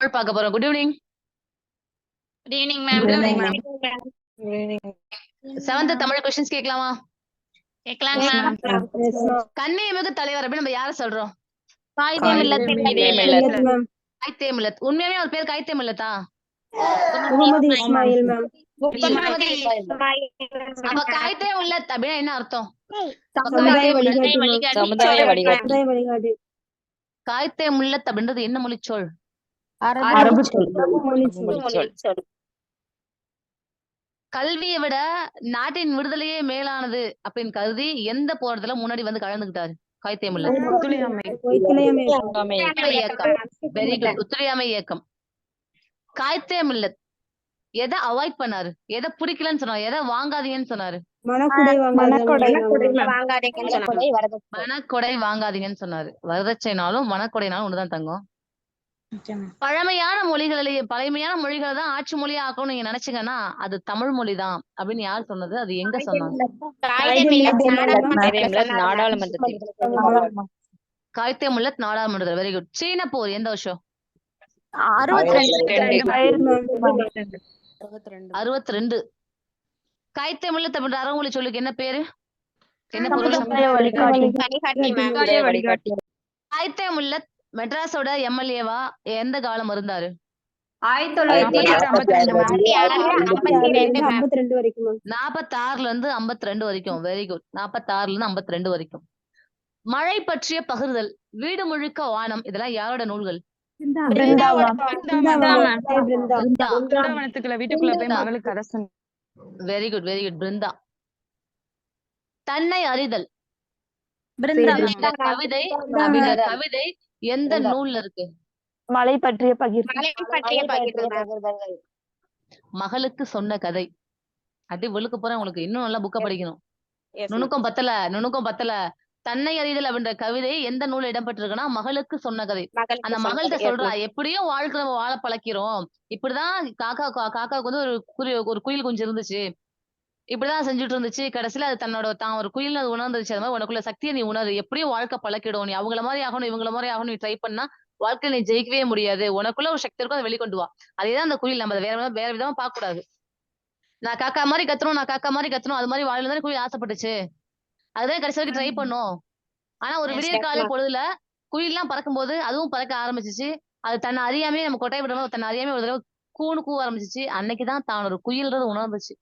பார்க்க போறோம். Good evening. Good evening ma'am. Good evening, ma'am. Seventh Tamil questions கேட்கலாமா? கேட்கலாங்க மேம். கன்னியமிகு தலைவர் அப்படின்னு நம்ம யார சொல்றோம்? காயிதே மில்லத். காயிதே மில்லத். உண்மையாவே அவர் பேர் காயிதே மில்லத்தா? முகமது இஸ்மாயில் மேம். அப்ப காயிதே மில்லத் அப்படின்னா என்ன அர்த்தம்? சமுதாய வழிகாட்டி. காயிதே மில்லத் அப்படின்றது என்ன மொழிச்சொல்? அரபு சொல். கல்வியை விட நாட்டின் விடுதலையே மேலானது அப்படின்னு கருதி எந்த போராட்டத்துல முன்னாடி வந்து கலந்துகிட்டாரு காயிதே மில்லத்? Very good. ஒத்துழையாமை இயக்கம். காயிதே மில்லத் எதை அவாய்ட் பண்ணாரு? எதை பிடிக்கலன்னு சொன்னாரு? எதை வாங்காதீங்கன்னு சொன்னாரு? மனக்கொடை வாங்காதீங்கன்னு சொன்னாரு. வரதட்சைனாலும் மனக்கொடைனாலும் ஒண்ணுதான் தங்கம். பழமையான மொழிகளை தான் ஆட்சி மொழியா ஆக்கணும்னு நீங்க நினைச்சீங்கன்னா அது தமிழ் மொழிதான் அப்படின்னு யார் சொன்னது? அது எங்க சொன்னாங்க? காயிதே மில்லத் நாடாளுமன்றத்தில். Very good. சீன போர் எந்த வருஷம்? 62. காயிதே மில்லத் அப்படின்ற அறமொழி சொல்லுக்கு என்ன பேரு? என்ன பொருள்? காயிதே மில்லத் மெட்ராஸோட எம்எல்ஏவா எந்த காலம் இருந்தாரு? 46ல இருந்து 52 வரைக்கும். Very good. 46ல இருந்து 52 வரைக்கும். மழை பற்றிய பகிர்தல், வீடு முழுக்க வானம், இதெல்லாம் யாரோட நூல்கள்? Very good very good. Brinda. தன்னை அறிதல் கவிதை எந்த நூல்ல இருக்கு? மலை பற்றிய பகிர்வு. மகளுக்கு சொன்ன கதை. அடி வெளுக்க போறேன் உங்களுக்கு. இன்னும் நல்லா புக்க படிக்கணும். நுணுக்கம் பத்தல. தன்னை அறிதல் அப்படின்ற கவிதை எந்த நூல் இடம்பெற்றிருக்குன்னா மகளுக்கு சொன்ன கதை. அந்த மகள்கிட்ட சொல்றா, எப்படியோ வாழ்க்கை நம்ம வாழ பழக்கிறோம். இப்படிதான் காக்காவுக்கு வந்து ஒரு குயில் குஞ்சு இருந்துச்சு. இப்படிதான் செஞ்சுட்டு இருந்துச்சு. கடைசியில அது தான் ஒரு குயில் அது உணர்ந்துருச்சு. அது மாதிரி உனக்குள்ள சக்தியை நீ உணரு. எப்படியும் வாழ்க்கை பழக்கிடும். நீ அவங்கள மாதிரி ஆகணும், இவங்கள மாதிரி ஆகணும், நீ ட்ரை பண்ணா வாழ்க்கையில நீ ஜெயிக்கவே முடியாது. உனக்குள்ள ஒரு சக்தி இருக்கும், அதை வெளிக்கொண்டு வா. அதேதான் அந்த குயில். நம்ம வேற விதமா பார்க்க கூடாது. நான் காக்கா மாதிரி கத்துறோம், அது மாதிரி வாயில தான் குயில் ஆசைப்பட்டுச்சு. அதுதான் கடைசி வரைக்கும் ட்ரை பண்ணும். ஆனா ஒரு விடிய காலை பொழுதுல குயில்லாம் பறக்கும்போது அதுவும் பறக்க ஆரம்பிச்சிச்சு. அது தன்னை அறியாமே நம்ம கொட்டை விடணும், தன்னை அறியாமே ஒரு தடவை கூவ ஆரம்பிச்சிச்சு. அன்னைக்குதான் தான் ஒரு குயில்ன்றது உணர்ந்துச்சு.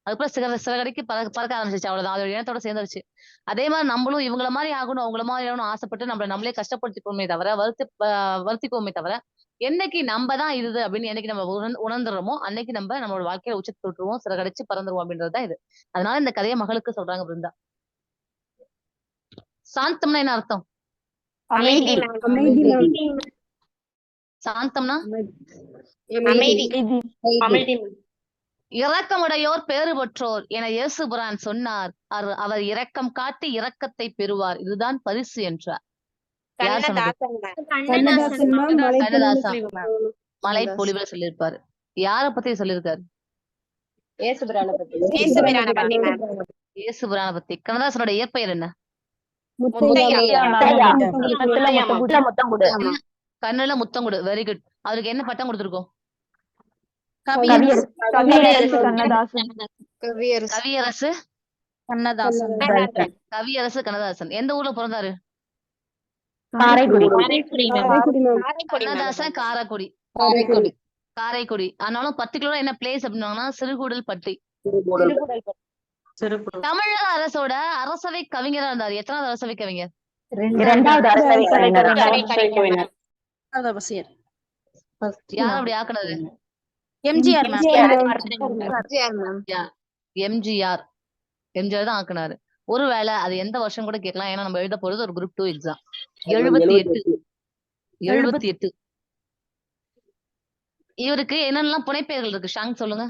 அதுக்கப்புறம் சிறகடிக்கு பறக்க ஆரம்பிச்சிச்சு. அவ்வளவுதான். அதோட இனத்தோட சேர்ந்துருச்சு. அதே மாதிரி நம்மளும் இவங்கள மாதிரி ஆகணும், அவங்கள மாதிரி ஆகணும் ஆசைப்பட்டு நம்மளே கஷ்டப்படுத்திக்கோமே தவிர வருத்திக்கோமே தவிர என்னைக்கு நம்ம தான் இது அப்படின்னு என்னைக்கு நம்ம உணர்ந்துடுறோமோ அன்னைக்கு நம்மளோட வாழ்க்கையில உச்சத்தை தொட்டுருவோம், சிறகடிச்சு பறந்துருவோம் அப்படின்றதுதான் இது. அதனால இந்த கதையை மகளுக்கு சொல்றாங்க பிருந்தா. சாந்தம்னா என்ன அர்த்தம்? சாந்தம்னா இரக்கமுடையோர் பேறு பெற்றோர் என இயேசு பிரான் சொன்னார். அவர் இரக்கம் காட்டி இரக்கத்தை பெறுவார், இதுதான் பரிசு என்றார். மலை பொழிவுல சொல்லியிருப்பாரு. யார பத்தி சொல்லியிருக்காரு? இயேசு பிரான பத்தி. கண்ணதாசனோட இயற்பெயர் என்ன? கண்ணுல முத்தம் கொடு. Very good. அவருக்கு என்ன பட்டம் கொடுத்திருக்கோம்? கவியரசு கண்ணதாசன். எந்த ஊர்ல பிறந்தாரு? கண்ணதாசன் காரைக்குடி. ஆனாலும் பர்டிகுலரா என்ன பிளேஸ் அப்படின்னா சிறுகூடல் பட்டி. தமிழக அரசோட அரசவை கவிஞரா இருந்தாரு. எத்தனாவது அரசவை கவிஞர்? 2வது அரசவை கவிஞர். யார் அப்படி ஆக்குனது? எம்ஜிஆர் தான் ஆக்குனாரு. ஒருவேளை அது எந்த வருஷம் கூட கேட்கலாம். ஏன்னா நம்ம எழுத போறது ஒரு குரூப் 2 எக்ஸாம். 78. இவருக்கு என்னென்னலாம் புனைப்பெயர்கள் இருக்கு? ஷாங் சொல்லுங்க.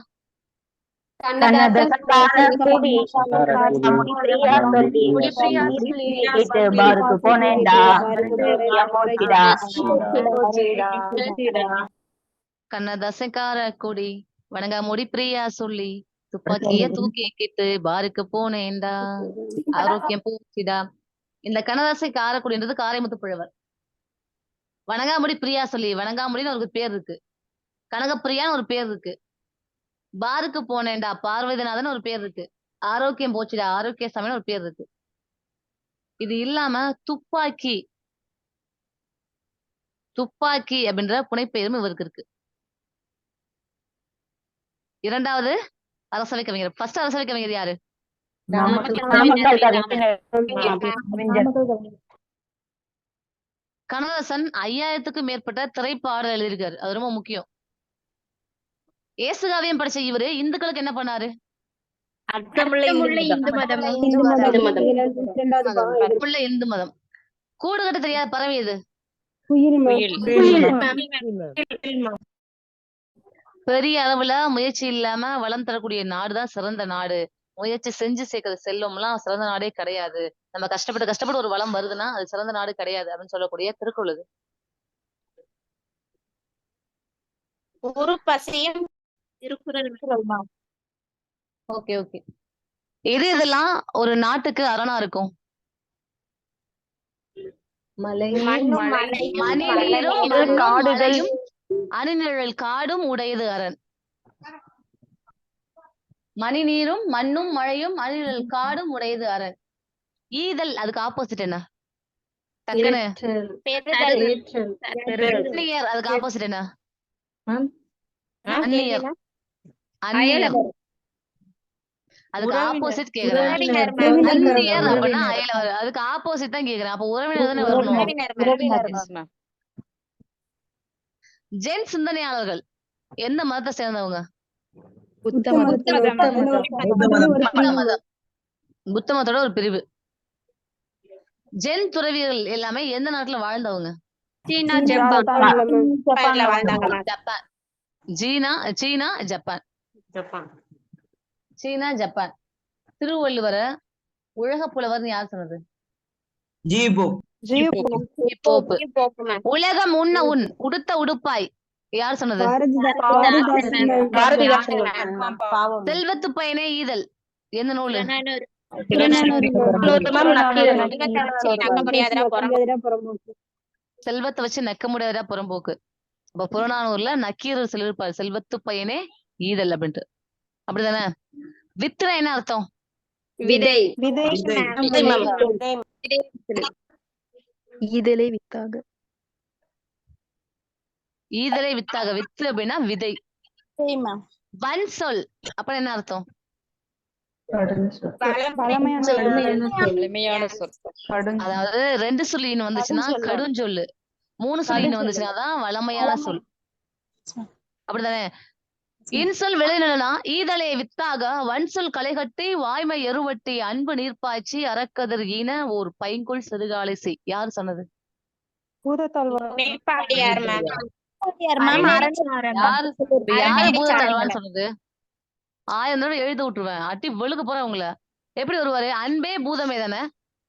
கண்ணதாசன் காரக்குடி, வணங்கா முடி பிரியா சொல்லி, துப்பாக்கிய தூக்கிக்கிட்டு பாருக்கு போனேன்டா, ஆரோக்கியம் போச்சுடா. இந்த கண்ணதாசன் காரக்குடின்றது காரைமுத்து புலவர். வணங்காமுடி பிரியா சொல்லி வணங்காமுடின்னு ஒரு பேர் இருக்கு. கனகப்பிரியான்னு ஒரு பேர் இருக்கு. பாருக்கு போனேன்டா பார்வதிநாதன் ஒரு பேர் இருக்கு. ஆரோக்கியம் போச்சுடா ஆரோக்கிய சாமின்னு ஒரு பேர் இருக்கு. இது இல்லாம துப்பாக்கி துப்பாக்கி அப்படின்ற புனைப்பெயரும் இவருக்கு இருக்கு. இரண்டாவது அரசவை கவிஞர். ஃபர்ஸ்ட் அரசவை கவிஞர் யாரு? நாமக்கல் கவிஞர். கண்ணதாசன் 5000க்கும் மேற்பட்ட திரைப்பாடல் எழுதியிருக்காரு. அது ரொம்ப முக்கியம். இயேசுகாவியம் படிச்ச இவரு இந்துக்களுக்கு என்ன பண்ணாரு? அர்த்தமுள்ள இந்து மதம். அர்த்தமுள்ள இந்து மதம். கூடு கட்ட தெரியாத பறவை எது? பெரிய அளவுல முயற்சி இல்லாம வளம் தரக்கூடிய நாடுதான் சிறந்த நாடு. முயற்சி செஞ்சு சேர்க்கிற செல்வம்லாம் சிறந்த நாடே கிடையாது. நம்ம கஷ்டப்பட்டு ஒரு வளம் வருதுன்னா அது சிறந்த நாடு கிடையாது அப்படின்னு சொல்லக்கூடிய திருக்குறள் இது. ஒரு பசியும் திருக்குறள். Okay okay. இதெல்லாம் ஒரு நாட்டுக்கு அரணா இருக்கும்? மணிநீரும் காடுகள் அணிநிழல் காடும் உடையது அரண். மணிநீரும் மண்ணும் மழையும் அணிநிழல் காடும் உடையது அரண். ஈதல் அதுக்கு ஆப்போசிட் என்ன? டக்குனு அந்நியர் அதுக்கு ஆப்போசிட் என்ன? அந்நியர் அந்நியர் அதுக்கு ஆப்போசிட் கேக்குறேன். அந்நியர் அப்படின்னா அயலவர். அதுக்கு ஆப்போசிட் தான் கேக்குறேன். அப்ப உறவினர் தானே வரணும். ஜென் சிந்தனையாளர்கள் எந்த மதத்தை சேர்ந்தவங்க? புத்த மதத்தோட ஒரு பிரிவு. ஜென் துறவிகள் எல்லாமே எந்த நாட்டுல வாழ்ந்தவங்க? ஜப்பான். சீனா ஜப்பான். திருவள்ளுவர உலக புலவர்னு யார் சொன்னது? உலகம் உண்ண உன் உடுத்த உடுப்பாய் யார் சொன்னது? செல்வத்து பயனே ஈதல் எந்த நூலு? செல்வத்தை வச்சு நக்க முடியாதா புறம்போக்கு. அப்ப புறநானூர்ல நக்கீரர் சொல்லிருப்பாரு செல்வத்து பயனே ஈதல் அப்படின்ட்டு. அப்படிதானே? வித்துனா என்ன அர்த்தம்? விதை. ஈதலை வித்தாக. ஈதலை வித்தாக. வித்து அப்படின்னா விதை. வன் சொல் அப்ப என்ன அர்த்தம்? அதாவது 2 சொல்லின்னு வந்துச்சுன்னா கடுஞ்சொல்லு, 3 சொல்லின்னு வந்துச்சுன்னா தான் வளமையான சொல். அப்படிதானே? இன்சொல் விளைநிலனா ஈதலை வித்தாக வன்சொல் களைகட்டி வாய்மை எருவட்டி அன்பு நீர்ப்பாய்ச்சி அறக்கதிர் ஈன ஓர் பைங்குள் சிறுகாலை செய் யாரு சொன்னது? யாரு பூதத்தாழ்வான்னு சொன்னது? 1000 தடவை எழுத விட்டுருவேன். அட்டி வெளுக்க போறேன் உங்களை. எப்படி வருவாரு? அன்பே பூதமே தானே.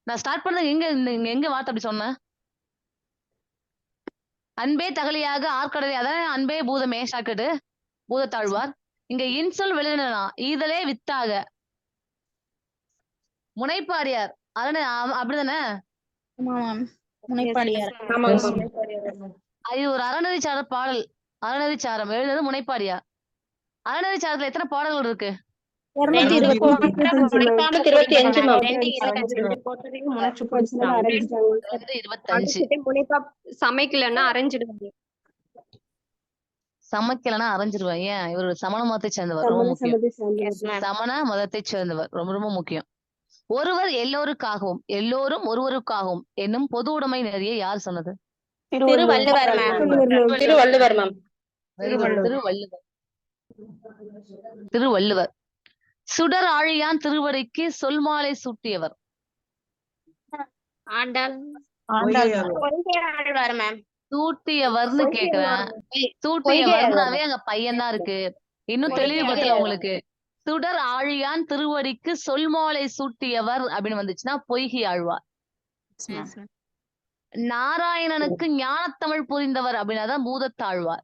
நான் ஸ்டார்ட் பண்ணது எங்க வார்த்தை அப்படி சொன்னேன்? அன்பே தகலியாக ஆற்கடலை அதான் அன்பே பூதமே ஷாக்கெட்டு பூதத்தாழ்வார். இங்க இன்சொல் விளைநிலனா ஈதலே வித்தாக முனைப்பாடியார் அதனே அப்படிதானே? அது ஒரு அறநெறிச்சார பாடல். அறநெறிச்சாரம் எழுதுறது முனைப்பாடியார். அறநெறிச்சாரத்துல எத்தனை பாடல்கள் இருக்கு? 225. சமைக்கலன்னா அரைஞ்சிடுவாங்க. சமைக்கலன்னா அரைஞ்சிருவேன். ஏன்? இவர் சமண மதத்தை சேர்ந்தவர். ரொம்ப முக்கியம். சமண மதத்தை சேர்ந்தவர். ரொம்ப ரொம்ப முக்கியம். ஒருவர் எல்லோருக்காகவும் எல்லோரும் ஒருவருக்காகவும் என்னும் பொது உடைமை நெறியை யார் சொன்னது? திருவள்ளுவர். சுடர் ஆழியான் திருவடிக்கு சொல்மாலை சூட்டியவர்? சூட்டியவர்னு கேக்குறேன். சூட்டியவர்னாவே அங்க பையன் தான் இருக்கு. இன்னும் தெளிவுபடுத்தல உங்களுக்கு. சுடர் ஆழியான் திருவடிக்கு சொல்மாலை சூட்டியவர் அப்படின்னு வந்துச்சுன்னா பொய்கை ஆழ்வார். நாராயணனுக்கு ஞானத்தமிழ் புரிந்தவர் அப்படின்னாதான் பூதத்தாழ்வார்.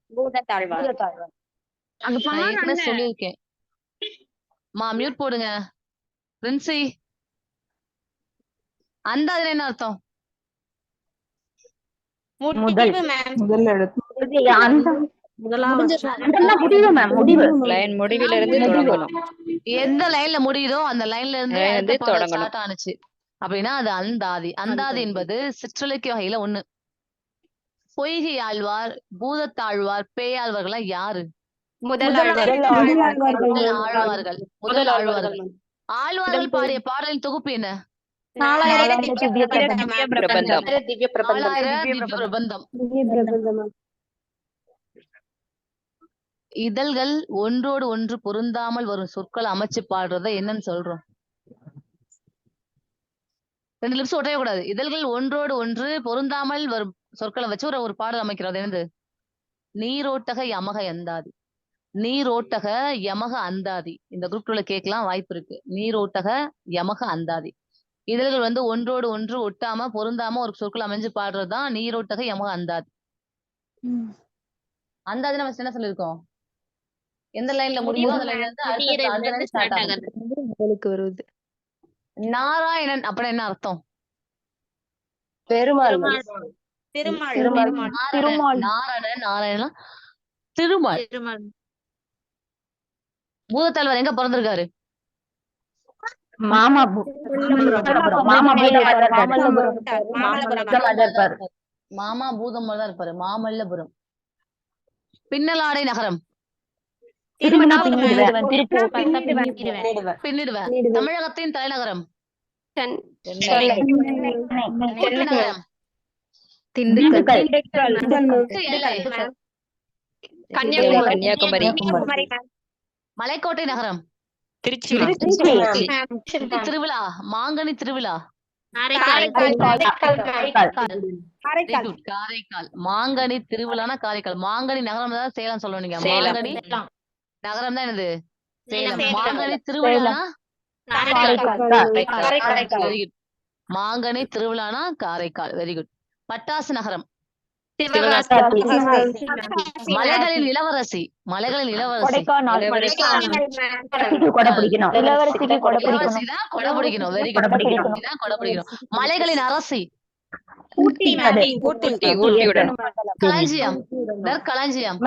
சொல்லியிருக்கேன். மியூட் போடுங்க. பிரின்சி அந்த அதுல என்ன அர்த்தம்? முடிவு மேம். முதல் எழுத்து அந்த முடிவு மேம், முடிவு. லைன் முடிவிலிருந்து தொடங்கணும். எந்த லைன்ல முடியுதோ அந்த லைன்ல இருந்து லைன்ல அடுத்த இருந்து பாடல் தொடங்கணும். ஸ்டார்ட் ஆனுச்சு அப்படின்னா அது அந்தாதி. அந்தாதி என்பது சிற்றிலக்கிய வகையில ஒண்ணு. பொய்கை ஆழ்வார், பூதத்தாழ்வார், பேயாழ்வார்கள்லாம் யாரு? முதல் ஆழ்வார். முதல் ஆழ்வார்கள். முதல் ஆழ்வார்கள். ஆழ்வார்கள் பாடிய பாடலின் தொகுப்பு என்ன? நாலாயிரம் திவ்ய பிரபந்தம். 4000 திவ்ய பிரபந்தம். இதழ்கள் ஒன்றோடு ஒன்று பொருந்தாமல் வரும் சொற்களை அமைச்சு பாடுறத என்னன்னு சொல்றோம்? 2 நிமிஷம் ஒட்டவே கூடாது. இதழ்கள் ஒன்றோடு ஒன்று பொருந்தாமல் வரும் சொற்களை வச்சு ஒரு பாடல் அமைக்கிறது என்னது? நீரோட்டக யமக அந்தாதி. நீரோட்டக யமக அந்தாதி. இந்த குரூப்ல கேட்கலாம், வாய்ப்பு இருக்கு. நீரோட்டக யமக அந்தாதி. இதழ்கள் வந்து ஒன்றோடு ஒன்று ஒட்டாம பொருந்தாம ஒரு சொற்கள் அமைஞ்சு பாடுறதுதான் நீரோட்டக யமக அந்தாதி. அந்தாதி நம்ம என்ன சொல்லிருக்கோம்? எந்த லைன்ல முடியுமோ அந்த லைன்ல இருந்து அடுத்த லைன் ஸ்டார்ட் ஆகும். வருது. நாராயணன் அப்படின்னா என்ன அர்த்தம்? பெருமாள் நாராயணன் திருமால். பூதத்தலைவர் எங்க பிறந்திருக்காரு? மாமா பூதம் தான் இருப்பாரு. மாமல்லபுரம். பின்னலாடை நகரம். பின்னிடுவேன். தமிழகத்தின் தலைநகரம். நகரம். கன்னியாகுமரி. மலைக்கோட்டை நகரம். திருச்சி. திருவிழா. மாங்கனி திருவிழா. காரைக்கால். மாங்கனி திருவிழானா காரைக்கால். மாங்கனி நகரம் தான் சேலம் சொல்லணும் நீங்க. மாங்கனி நகரம் தான் என்னது? சேலம். மாங்கனி திருவிழானா மாங்கனி திருவிழானா காரைக்கால். Very good. பட்டாசு நகரம். மலைகளின் இளவரசி. மலைகளின் இளவரசி. கொடை பிடிக்கணும். Very good. கொடை பிடிக்கணும். மலைகளின் அரசி. களஞ்சியம். களஞ்சியம்.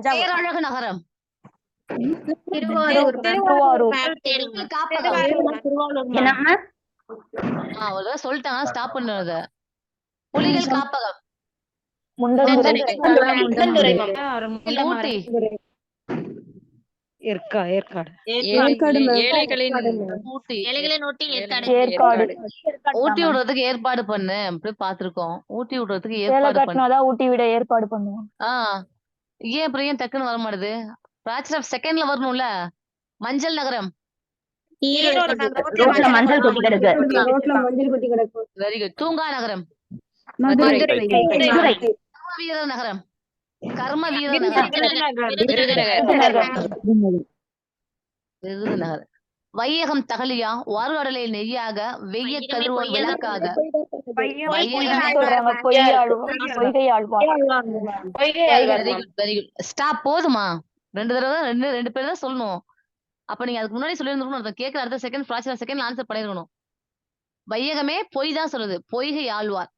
பேரழகு நகரம். ஒரு சொல்லிட்டாங்க, ஸ்டாப் பண்ணுறத. புலிகள் காப்பகம். ஊட்டி. ஊட்டி விடுறதுக்கு ஏற்பாடு பண்ணு அப்படி பாத்துருக்கோம். ஊட்டி விடுறதுக்கு ஏற்பாடு பண்ணு. ஊட்டி விட ஏற்பாடு பண்ணுவோம். ஏன் அப்புறம் ஏன் டக்குன்னு வர மாட்டுது? பிராக்சர் ஆஃப் செகண்ட்ல வரணும்ல. மஞ்சள் நகரம். Very good. தூங்கா நகரம். வீரர் நகரம். கர்ம வீரர் நகரம். விருதுநகர். வையகம் தகலியா. வார்கடலை நெய்யாக. வெய்ய கதிர்வன் விளக்காக. Very good. ஸ்டாப். போதுமா? 2 தடவை 2 பேர் தான் சொல்லணும். அப்ப நீங்க அதுக்கு முன்னாடி சொல்லிருந்துருக்கணும். கேட்கிற அடுத்த செகண்ட் பிராக்சர் செகண்ட் ஆன்சர் பண்ணிருக்கணும். வையகமே பொய் தான் சொல்லுது. பொய்கை ஆழ்வார்.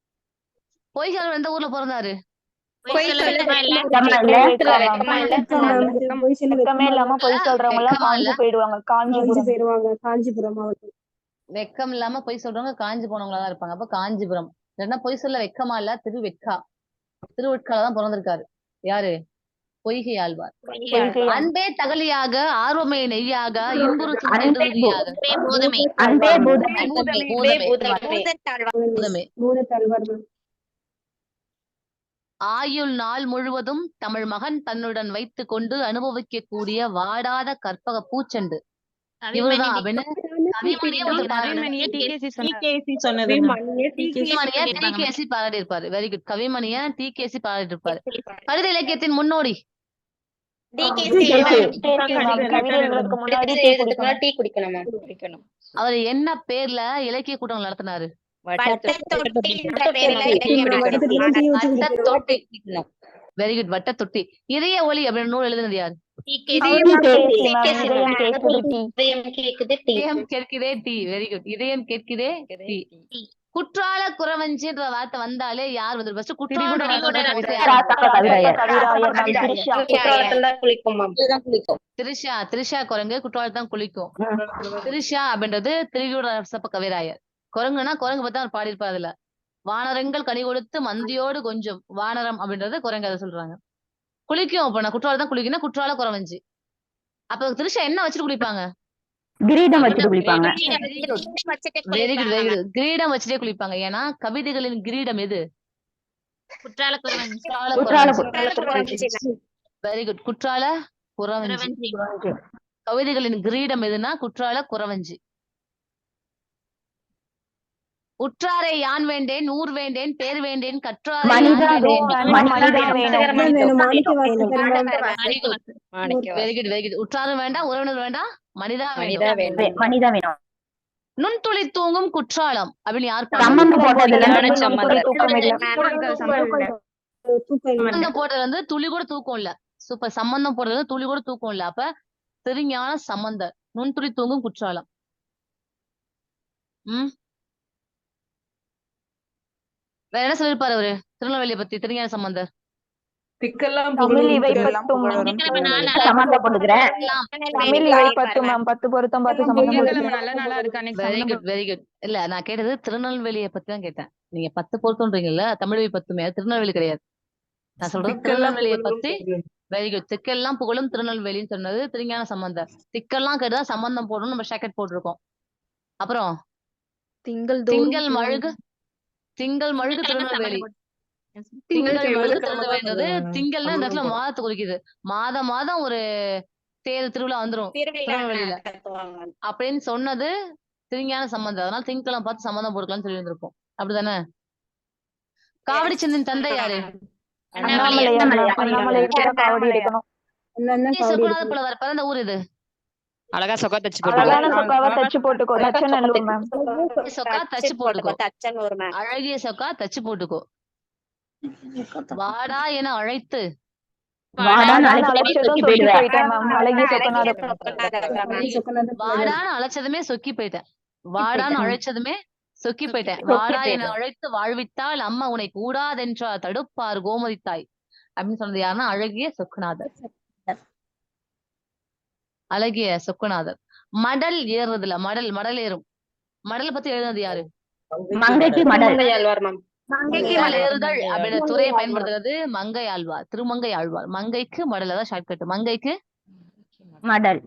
பொய்கை ஆழ்வார் எந்த ஊர்ல பிறந்தாரு? வெக்கம் இல்லாம பொய் சொல்றவங்க காஞ்சி போனவங்களா தான் இருப்பாங்க. அப்ப காஞ்சிபுரம். இல்லைன்னா பொய் சொல்ல வெக்கமா இல்ல, திருவெட்கா. திருவெட்கால தான் பிறந்திருக்காரு. யாரு? பொய்கை ஆழ்வார். அன்பே தகலியாக. ஆர்வமே நெய்யாக. இன்புறு ஆயுள் நாள் முழுவதும் தமிழ் மகன் தன்னுடன் வைத்துக் கொண்டு அனுபவிக்க கூடிய வாடாத கற்பக பூச்செண்டு. இவருதான் பாராட்டி இருப்பாரு. Very good. கவிமணிய டிகேசி பாராட்டி இருப்பாரு. கவிதை இலக்கியத்தின் முன்னோடி. அவர் என்ன பேர்ல இலக்கிய கூட்டம் நடத்தினாரு? Very good. வட்ட தொட்டி. இதய ஒலி அப்படின்னு நூல் எழுதுனது யாரு? இதயம் கேட்குதே டி. Very good. இதயம் கேட்குதே டி. குற்றால குறவஞ்சின்ற வார்த்தை வந்தாலே யார் வந்து ஃபர்ஸ்ட் திரிகுட கவிராயர் மேம் திரிஷா குற்றாலத்துல தான் குளிக்கும் மேம். திரிஷா குரங்கு குற்றாலத்தான் தான் குளிக்கும். திரிஷா அப்படின்றது திரிகுட ரசப்ப கவிராயர். குரங்குனா குரங்கு பார்த்தா அவர் பாடியிருப்பார் அதுல. வானரங்கள் கனி கொடுத்து மந்தியோடு கொஞ்சம் வானரம் அப்படின்றது குரங்கு அதை சொல்றாங்க. குளிக்கும் அப்ப நான் குற்றாலம் தான் குளிக்குன்னா குற்றால குறவஞ்சி. அப்ப திரிஷா என்ன வச்சுட்டு குளிப்பாங்க? கிரீடம் வச்சுட்டு குளிப்பாங்க. Very good very good. கிரீடம் வச்சுட்டே குளிப்பாங்க. ஏன்னா கவிதைகளின் கிரீடம் எது? குற்றால குறவஞ்சி. Very good. குற்றால குறவஞ்சி. கவிதைகளின் கிரீடம் எதுனா குற்றால குறவஞ்சி. உற்றாரை யான் வேண்டேன் ஊர் வேண்டேன் பேர் வேண்டேன் கற்றாரை வெரி குட் வெரி குட். உற்றாரும் வேண்டாம் உறவினர் வேண்டாம் மனிதா வேணும். மனிதா வேணும். நுண்துளி தூங்கும் குற்றாலம் அப்படின்னு யார் சம்பந்தம் போட்டதுல சம்பந்தம் போட்டது வந்து துளி கூட தூக்கம் இல்ல. சூப்பர். சம்பந்தம் போட்டது வந்து துளி கூட தூக்கம் இல்ல. அப்ப திருஞான சம்பந்தர். நுண்துளி தூங்கும் குற்றாலம். வேற என்ன சொல்லிருப்பாரு அவரு திருநெல்வேலியை பத்தி திருஞான சம்பந்தர்? தமிழ் இவை 10 பொருத்தம் பார்த்து சம்பந்தம். Very good very good. இல்ல நான் கேட்டது திருநெல்வேலியை பத்தி தான் கேட்டேன். நீங்க 10 பொருத்தம்ன்றீங்கல்ல தமிழ் இவை 10மே திருநெல்வேலி கிடையாது. நான் சொல்றது திருநெல்வேலியை பத்தி. Very good. திக்கெல்லாம் புகழும் திருநெல்வேலின்னு சொன்னது திருஞான சம்பந்தர். திக்கெல்லாம் கேட்டுதான் சம்பந்தம் போடணும் நம்ம ஷாக்கெட் போட்டிருக்கோம். அப்புறம் திங்கள் மழுகு திருநெல்வேலி. திங்கள்னா இந்த இடத்துல மாதத்தை குறிக்குது. மாதம் ஒரு தேர் திருவிழா வந்துரும் திருநெல்வேலியில அப்படின்னு சொன்னது திருஞான சம்பந்தம். அதனால திங்கெல்லாம் பார்த்து சம்பந்தம் போட்டுக்கலாம்னு சொல்லி இருந்திருப்போம். அப்படிதானே? காவடி சிந்தின் தந்தை யாரு? புலவர். பிறந்த ஊர் இது? அழகா சொக்கா தச்சு போட்டுக்கோ. அழகிய சொக்கா தச்சு போட்டுக்கோ. வாடா என அழைத்து வாடான்னு அழைச்சதுமே சொக்கி போயிட்டேன். வாடான்னு அழைச்சதுமே சொக்கி போயிட்டேன். வாடா என அழைத்து வாழ்வித்தால் அம்மா உன்னை கூடாதென்றா தடுப்பார் கோமதித்தாய் அப்படின்னு சொன்னது யாருன்னா அழகிய சொக்குநாதர். அழகிய சொக்குநாதர். மடல் ஏறுறதுல மடல் ஏறும். மடல் பத்தி எழுதுனது யாரு? ஏறுதல் அப்படின்ற துறையை பயன்படுத்துறது மங்கை ஆழ்வார். திருமங்கை ஆழ்வார். மங்கைக்கு மடல். அதான் ஷார்ட்கட். மங்கைக்கு மடல்.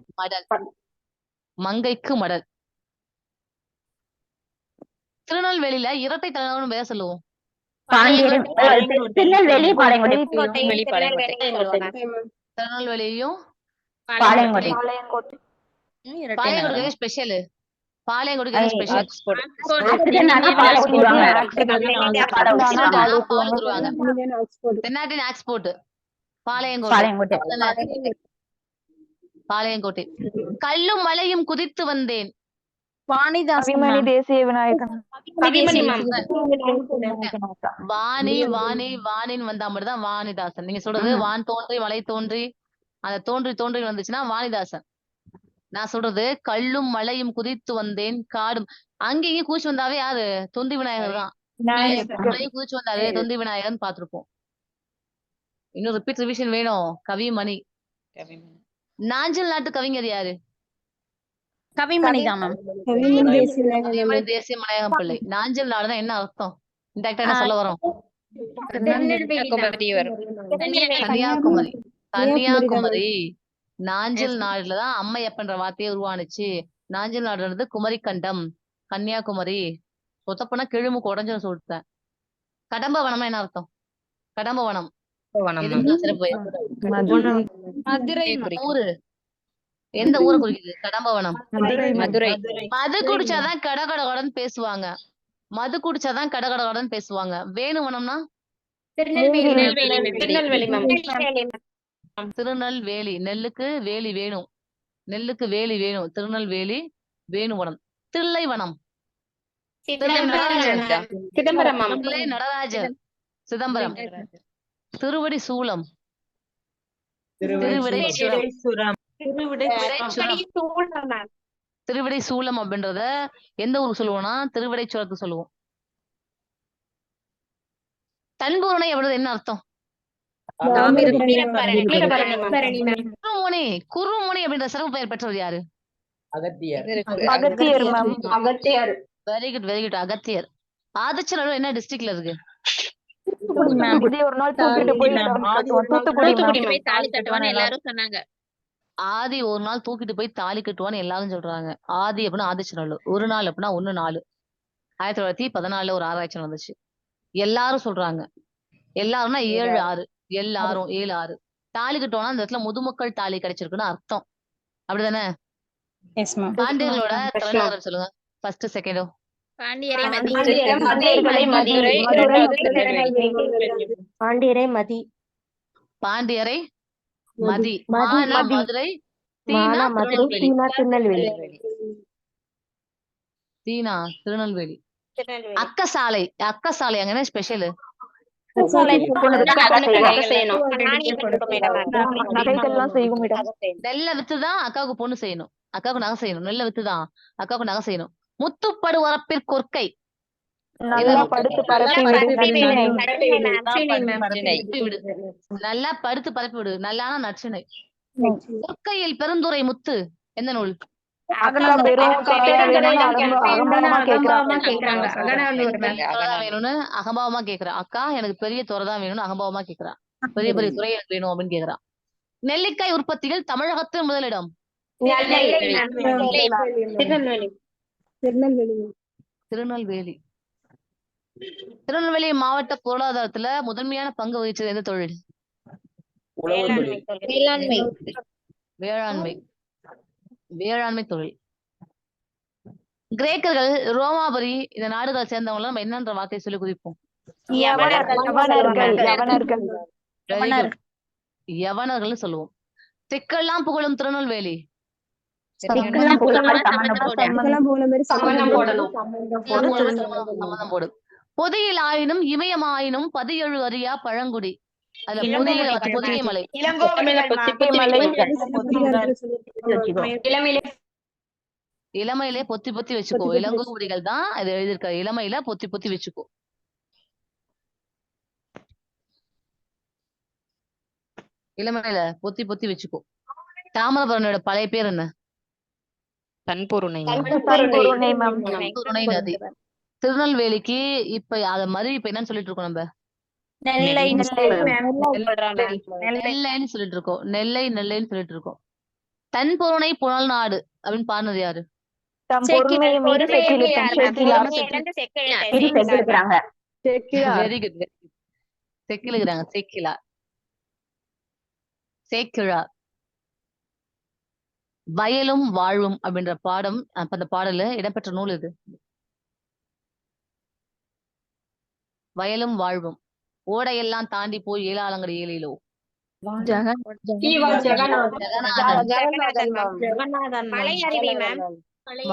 மங்கைக்கு மடல். திருநெல்வேலியில இரட்டை தலைநகரம் வேற சொல்லுவோம். திருநெல்வேலியும் பாளையங்கோட்டை ஸ்பெஷல். பாளையங்கோட்டுக்கு ஸ்பெஷல். தென்னாட்டின் ஆக்ஸ்போர்ட் பாளையங்கோட்டை. கல்லும் மலையும் குதித்து வந்தேன். தேசிய விநாயகன். வாணின்னு வந்தா மட்டும்தான் வாணிதாசன். நீங்க சொல்றது வான் தோன்றி மலை தோன்றி அந்த தோன்றி வந்துச்சுன்னா வாணிதாசன். நான் சொல்றது கல்லும் மலையும் குதித்து வந்தேன் காடும். அங்கேயும் கூச்சு வந்தாவே யாரு? தொந்தி விநாயகர் தான். கூச்சு வந்தாரு தொந்தி விநாயகர்னு பாத்திருப்போம். இன்னும் ரிப்பீட் ரிவிஷன் வேணும். கவிமணி. நாஞ்சில் நாட்டு கவிஞர் யாரு? கவிமணி தான் மேம். கவிமணி தேசிய மலையகம் பிள்ளை. நாஞ்சில் நாடுதான் என்ன அர்த்தம்? இன்டெக்டா என்ன சொல்ல வரோம்? கன்னியாகுமரி. நாஞ்சில் நாடுலதான் அம்மையப்பன்ற வார்த்தையே உருவானுச்சு. நாஞ்சில் நாடுன்றது குமரி கண்டம். கன்னியாகுமரி சொத்தப்பனா கிழுமுக்கு உடஞ்சுன்னு சொல்லிட்டேன். கடம்பவனம் என்ன அர்த்தம்? கடம்பவனம் ஊரு. எந்த ஊரை குறிக்குது? கடம்பவனம். மதுரை. மது குடிச்சாதான் கடகடகடன்னு பேசுவாங்க. மது குடிச்சாதான் கடகடகடன்னு பேசுவாங்க. வேணுவனம்னா திருநெல்வேலி. நெல்லுக்கு வேலி வேணும். திருநெல்வேலி வேணுவனம். தில்லைவனம் நடராஜர். சிதம்பரம். திருவடி சூலம். திருவிடை சூலம் அப்படின்றத எந்த ஊருக்கு சொல்லுவோம்னா திருவிடைச்சுரத்துக்கு சொல்லுவோம். தன்பூரணை அப்படின்றது என்ன அர்த்தம்? குறுமுனை. குறுமுனை அப்படின்ற சிறப்பு பெயர் பெற்றவர் யாரு? Agathiyar ma'am. Agathiyar. Very good very good, Agathiyar. Adichanallur என்ன டிஸ்ட்ரிக்ட்ல இருக்கு? தூத்துக்குடி ஒரு நாள் தூக்கிட்டு போய் தூத்துக்குடி மேம். தாலி கட்டுவான்னு எல்லாரும் சொன்னாங்க. ஆதி ஒரு நாள் தூக்கிட்டு போய் தாலி கட்டுவான்னு எல்லாரும் சொல்றாங்க. ஆதி அப்படின்னா ஆதிச்சநல்லூர். ஒரு நாள் அப்படின்னா 1/4. 1914 ஒரு ஆராய்ச்சி நடந்துச்சு. எல்லாரும் சொல்றாங்க. எல்லாரும்னா 7/6. எல்லாரும் 7/6. தாலி கட்டுவானா அந்த இடத்துல முதுமக்கள் தாலி கிடைச்சிருக்குன்னு அர்த்தம். அப்படிதானே? பாண்டியர்களோட தலைநகரம் சொல்லுங்க. ஃபர்ஸ்ட் செகண்டும். பாண்டியரை மதுரை. பாண்டியரை மதி. பாண்டியரை மதி. மதி. மான மதுரை. தீனா மதுரை. திருநெல்வேலி. தீனா திருநெல்வேலி. தீனா திருநெல்வேலி. அக்கசாலை. அக்கசாலை அங்க என்ன ஸ்பெஷல்? நகைகள்லாம் செய்யும் இடம். நெல்ல வித்துதான் அக்காவுக்கு பொண்ணு செய்யணும். அக்காவுக்கு நகை செய்யணும். நெல்ல வித்துதான் அக்காவுக்கு நகை செய்யணும். முத்துப்படு வரப்பிற் கொற்கை. நல்லா படுத்து பரப்பி விடு. நல்லா படுத்து பரப்பி விடு. நல்லான நற்றிணை. கொற்கையில் பெருந்துரை முத்து எந்த நூல்? வேணும்னு அகம்பாவமா கேக்குறா. அக்கா எனக்கு பெரிய துறைதான் வேணும்னு அகம்பாவமா கேக்குறா. பெரிய பெரிய துறை எனக்கு வேணும் அப்படின்னு கேக்குறா. நெல்லிக்காய் உற்பத்தியில் தமிழகத்தின் முதலிடம். திருநெல்வேலி. திருநெல்வேலி மாவட்ட பொருளாதாரத்துல முதன்மையான பங்கு வகிச்சது எந்த தொழில்? வேளாண்மை. வேளாண்மை தொழில். கிரேக்கர்கள், ரோமாபுரி இந்த நாடுகளை சேர்ந்தவங்க நம்ம என்னன்ற வார்த்தையை சொல்லி குறிப்போம்? யவனர்கள் சொல்லுவோம். தெற்கெல்லாம் புகழும் திருநெல்வேலி. சம்மந்தம் போடும். பொதியில் ஆயினும் இமயமாயினும் 17 அறியா பழங்குடி. அதுல பொதிகை மலை. இளமையிலே பொத்தி பொத்தி வச்சுக்கோ. இளங்கோவடிகள் தான் இது எழுதியிருக்க. இளமையில பொத்தி பொத்தி வச்சுக்கோ. இளமையில பொத்தி பொத்தி வச்சுக்கோ. தாமிரபரணியோட பழைய பேர் என்ன? தன்பொருணை. தன்பொருணை நதி. திருநெல்வேலிக்கு இப்ப அத மாதிரி இப்ப என்னன்னு சொல்லிட்டு இருக்கோம் நம்ம? நெல்லைன்னு சொல்லிட்டு இருக்கோம். நெல்லைன்னு சொல்லிட்டு இருக்கோம். தன்பொருணை புனல் நாடு அப்படின்னு பாடுனது யாரு? Very good. செக்கிலுக்குறாங்க. சேக்கிழார். சேக்கிழார். வயலும் வாழ்வும் அப்படின்ற பாடம் அப்ப அந்த பாடல இடம்பெற்ற நூல் இது. வயலும் வாழ்வும். ஓடையெல்லாம் தாண்டி போய் ஏழாலங்கடி ஏழிலோ.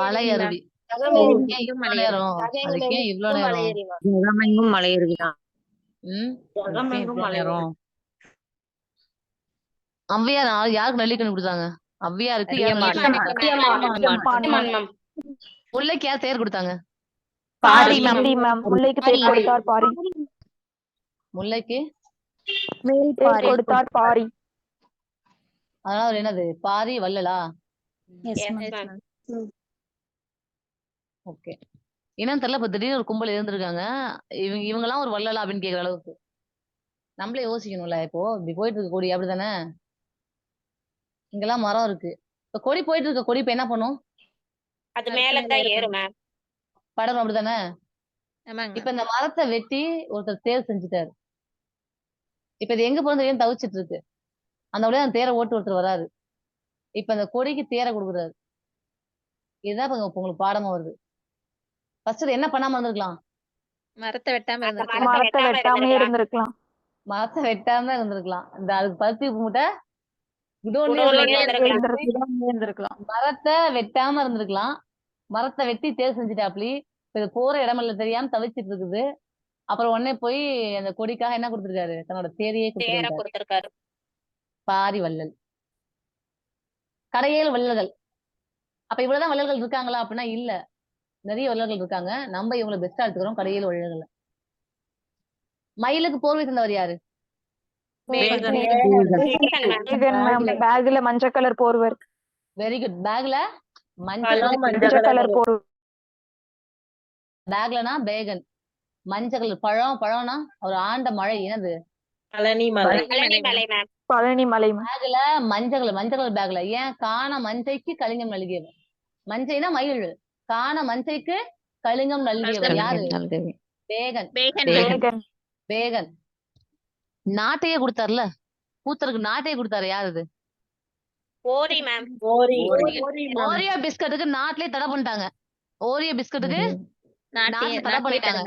மலை அருவி. அதுக்கே இவ்வளவு நேரம்? மலை அருவிதான். ஔவையார் யாருக்கு நெல்லிக்கனி கொடுத்தாங்க? ஔவையாருக்கு. முல்லைக்கு யார் தேர் கொடுத்தாங்க? முல்லைக்கு கொடுத்தார் பாரி. அதனால அவர் என்னது? பாரி வள்ளலா? ஓகே. என்னன்னு தெரியல. இப்ப திடீர்னு ஒரு கும்பல் இருந்திருக்காங்க. இவங்க எல்லாம் ஒரு வள்ளலா அப்படின்னு கேக்குற அளவுக்கு நம்மளே யோசிக்கணும்ல. இப்போ இப்படி போயிட்டு இருக்க கொடி அப்படிதானே? இங்கெல்லாம் மரம் இருக்கு. இப்ப கொடி போயிட்டு இருக்க கொடி இப்ப என்ன பண்ணும்? அது மேலதான் ஏறும் மேம். படரும் அப்படிதானே? இப்ப இந்த மரத்தை வெட்டி ஒருத்தர் தேர் செஞ்சுட்டாரு. இப்ப இது எங்க போறது தவிச்சிட்டு இருக்கு. அந்த வழியா அந்த தேரை ஓட்டு ஒருத்தர் வராரு. இப்ப அந்த கொடிக்கு தேரை கொடுக்குறாரு. இதுதான் இப்ப உங்களுக்கு பாடமா வருது. ஃபர்ஸ்ட் என்ன பண்ணாம இருந்திருக்கலாம்? மரத்தை வெட்டாம இருந்திருக்கலாம். மரத்தை வெட்டாம இருந்திருக்கலாம். இந்த அதுக்கு பருத்தி மூட்டை இருந்திருக்கலாம். மரத்தை வெட்டாம இருந்திருக்கலாம். மரத்தை வெட்டி தேர் செஞ்சுட்டாப்லி. இது போற இடமெல்ல தெரியாம தவிச்சிட்டு இருக்குது. அப்புறம் உடனே போய் அந்த கொடிக்காக என்ன கொடுத்திருக்காரு? தன்னோட தேரையே கொடுத்திருக்காரு. பாரி வள்ளல். கடையேழு வள்ளல்கள். அப்ப இவ்வளவுதான் வள்ளல்கள் இருக்காங்களா அப்படின்னா இல்ல. நிறைய வள்ளல்கள் இருக்காங்க. நம்ம இவங்களை பெஸ்டா எடுத்துக்கிறோம். கடையேழு வள்ளல்கள். மயிலுக்கு போர்வை தந்தவர் யாரு? வேகன். வேகன் மேம். மேம் பேக்ல மஞ்சள் கலர் போர்வை இருக்கு. Very good. பேக்ல மஞ்சள் மஞ்சள் கலர் போர்வை. பேக்லனா பேகன். மஞ்சள் கலர் பழம்னா ஒரு ஆண்ட மழை என்னது? பழனி மலை மேம். பழனி மலை மேம். பேக்ல மஞ்சள் கலர் பேக்ல ஏன்? காண மஞ்சைக்கு கலிங்கம் நல்கியவர். மஞ்சைனா மயில், காண மஞ்சைக்கு கலிங்கம் நல்கியவர் யாரு? பேகன். வேகன். பேகன். நாட்டையே கொடுத்தாருல, கூத்தருக்கு நாட்டையே கொடுத்தாரு யாரு? இது ஓரி மேம். ஓரியோ பிஸ்கட்டுக்கு நாட்டிலே தடை பண்ணிட்டாங்க. ஓரியோ பிஸ்கட்டுக்கு நாட்டுல தடை பண்ணிட்டாங்க.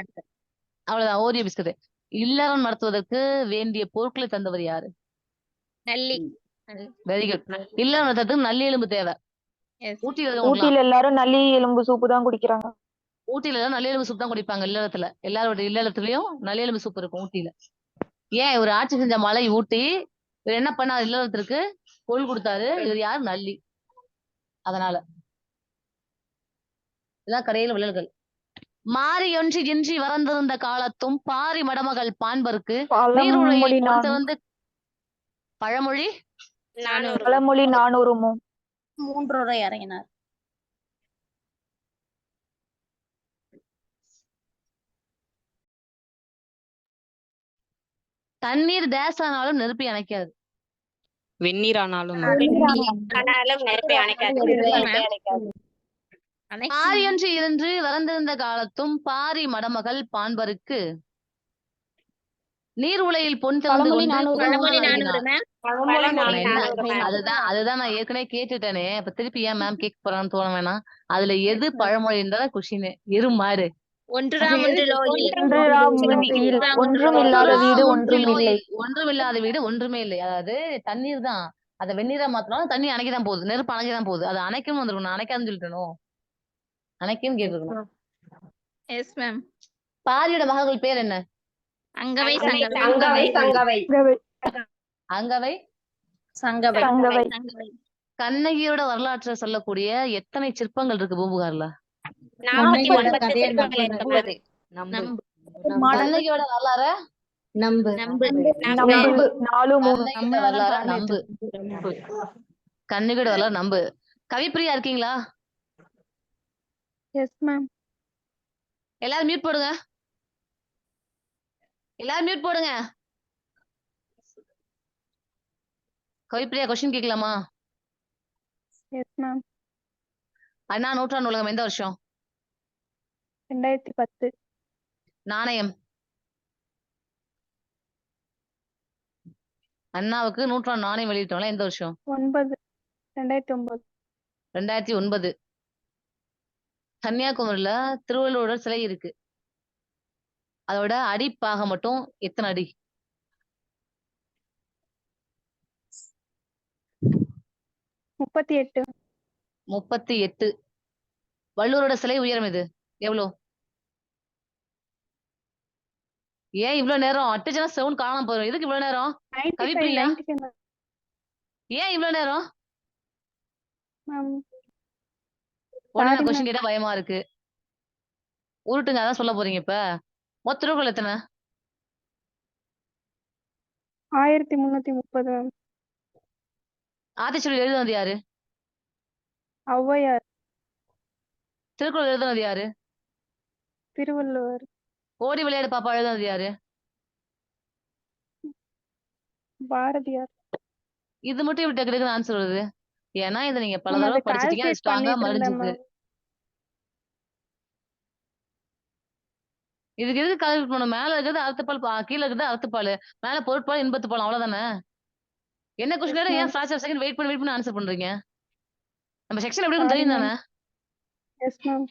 அவ்வளவுதான். Oreo biscuit. இல்லறம் நடத்துவதற்கு வேண்டிய பொருட்களை தந்தவர் யாரு? நல்லி. Very good. இல்லறம் நடத்துறதுக்கு நல்லி எலும்பு தேவை. ஊட்டியில எல்லாரும் நல்லி எலும்பு சூப்பு தான் குடிக்கிறாங்க. ஊட்டியில எல்லாம் நல்லி எலும்பு சூப் தான் குடிப்பாங்க. இல்லறத்துல எல்லாரோட இல்லறத்துலயும் நல்லி எலும்பு சூப் இருக்கும் ஊட்டியில. ஏன் இவர் ஆட்சி செஞ்ச மலை ஊட்டி, இவர் என்ன பண்ணாரு? இல்லறத்திற்கு பொருள் கொடுத்தாரு. இவர் யாரு? நல்லி. அதனால இதான் கரையில விழல்கள். மாறி ஒன்றி இன்றி வறந்திருந்த காலத்தும் பாரி மடமகள் பான்பருக்கு நீருழையை வந்து பழமொழி 400 3 இறங்கினார். தண்ணீர் தேசானாலும் நெருப்பி அணைக்காது. வெந்நீரானாலும் பாரியொன்று இருந்து வறந்திருந்த காலத்தும் பாரி மடமகள் பான்பருக்கு நீர் உலையில் பொன் திறந்து அதுதான் நான் ஏற்கனவே கேட்டுட்டேனே. இப்ப திருப்பி ஏன் மேம் கேட்க போறான்னு தோண வேணாம். அதுல எது பழமொழி இருந்தாலும் குஷினு எருமாறு. ஒன்றும் இல்லாத வீடு ஒன்றும் இல்லை. ஒன்றுமில்லாத வீடு ஒன்றுமே இல்லை. அதாவது தண்ணீர் தான். அதை வெந்நீரா மாத்தினாலும் தண்ணி அணைக்கதான் போகுது. நெருப்பு அணைக்கதான் போகுது. அது அணைக்கும் வந்துருக்கணும். அணைக்காதுன்னு சொல்லிட்டணும். அணைக்கும் கேட்டிருக்கணும். Yes ma'am. பாரியோட மகள்கள் பேர் என்ன? அங்கவை சங்கவை. கண்ணகியோட வரலாற்றை சொல்லக்கூடிய எத்தனை சிற்பங்கள் இருக்கு பூம்புகார்ல? 49 கண்ணகியோட வரலாற நம்பு. கண்ணகியோட வரலாறு நம்பு. கவிப்பிரியா இருக்கீங்களா? Yes ma'am. எல்லாரும் மியூட் போடுங்க. எல்லாரும் மியூட் போடுங்க. கவிப்பிரியா கொஸ்டின் கேட்கலாமா? Yes ma'am. அண்ணா நூற்றாண்டு நூலகம் எந்த வருஷம்? 2010. நாணயம் அண்ணாவுக்கு நூற்றாண்டு நாணயம் வெளியிட்டோம்ல எந்த வருஷம்? 2009. 2009. கன்னியாகுமரியில திருவள்ளுவர் சிலை இருக்கு. அதோட அடிப்பாகம் மட்டும் எத்தனை அடி? 38. 38. வள்ளுவரோட சிலை உயரம் இது எவ்வளோ? ஏன் இவ்வளவு நேரம்? அட்டுச்சுனா சவுண்ட் காணாம போயிடும். எதுக்கு இவ்வளவு நேரம்? கவிப்பிரியா ஏன் இவ்வளவு நேரம்? உடனே கொஸ்டின் கேட்டா பயமா இருக்கு. உருட்டுங்க. அதான் சொல்ல போறீங்க. இப்ப மொத்த திருக்குறள் எத்தனை? 1330. ஆத்திச்சூடி எழுதுனது யாரு? ஔவையார். திருக்குறள் எழுதுனது யாரு? திருவள்ளுவர். ஓடி விளையாடு பாப்பா எழுதுனது யாரு? பாரதியார். இது மட்டும் இப்படி டக்கு ஆன்சர் வருது. ஏன்னா இதை நீங்க பல தடவை படிச்சிட்டீங்க. ஸ்ட்ராங்கா மறைஞ்சிருக்கு. இதுக்கு எதுக்கு கால்குலேட் பண்ணணும்? மேல இருக்கிறது அறுத்துப்பால், கீழே இருக்கிறது அறுத்துப்பால், மேல பொருட்பால் இன்பத்துப்பால், அவ்வளவுதானே. என்ன கொஸ்டின் ஏன் ஃபிராக்சர் செகண்ட் வெயிட் பண்ணி ஆன்சர் பண்றீங்க? நம்ம செக்ஷன் எப்படி இருக்கும் தெரியும் தானே? Yes ma'am.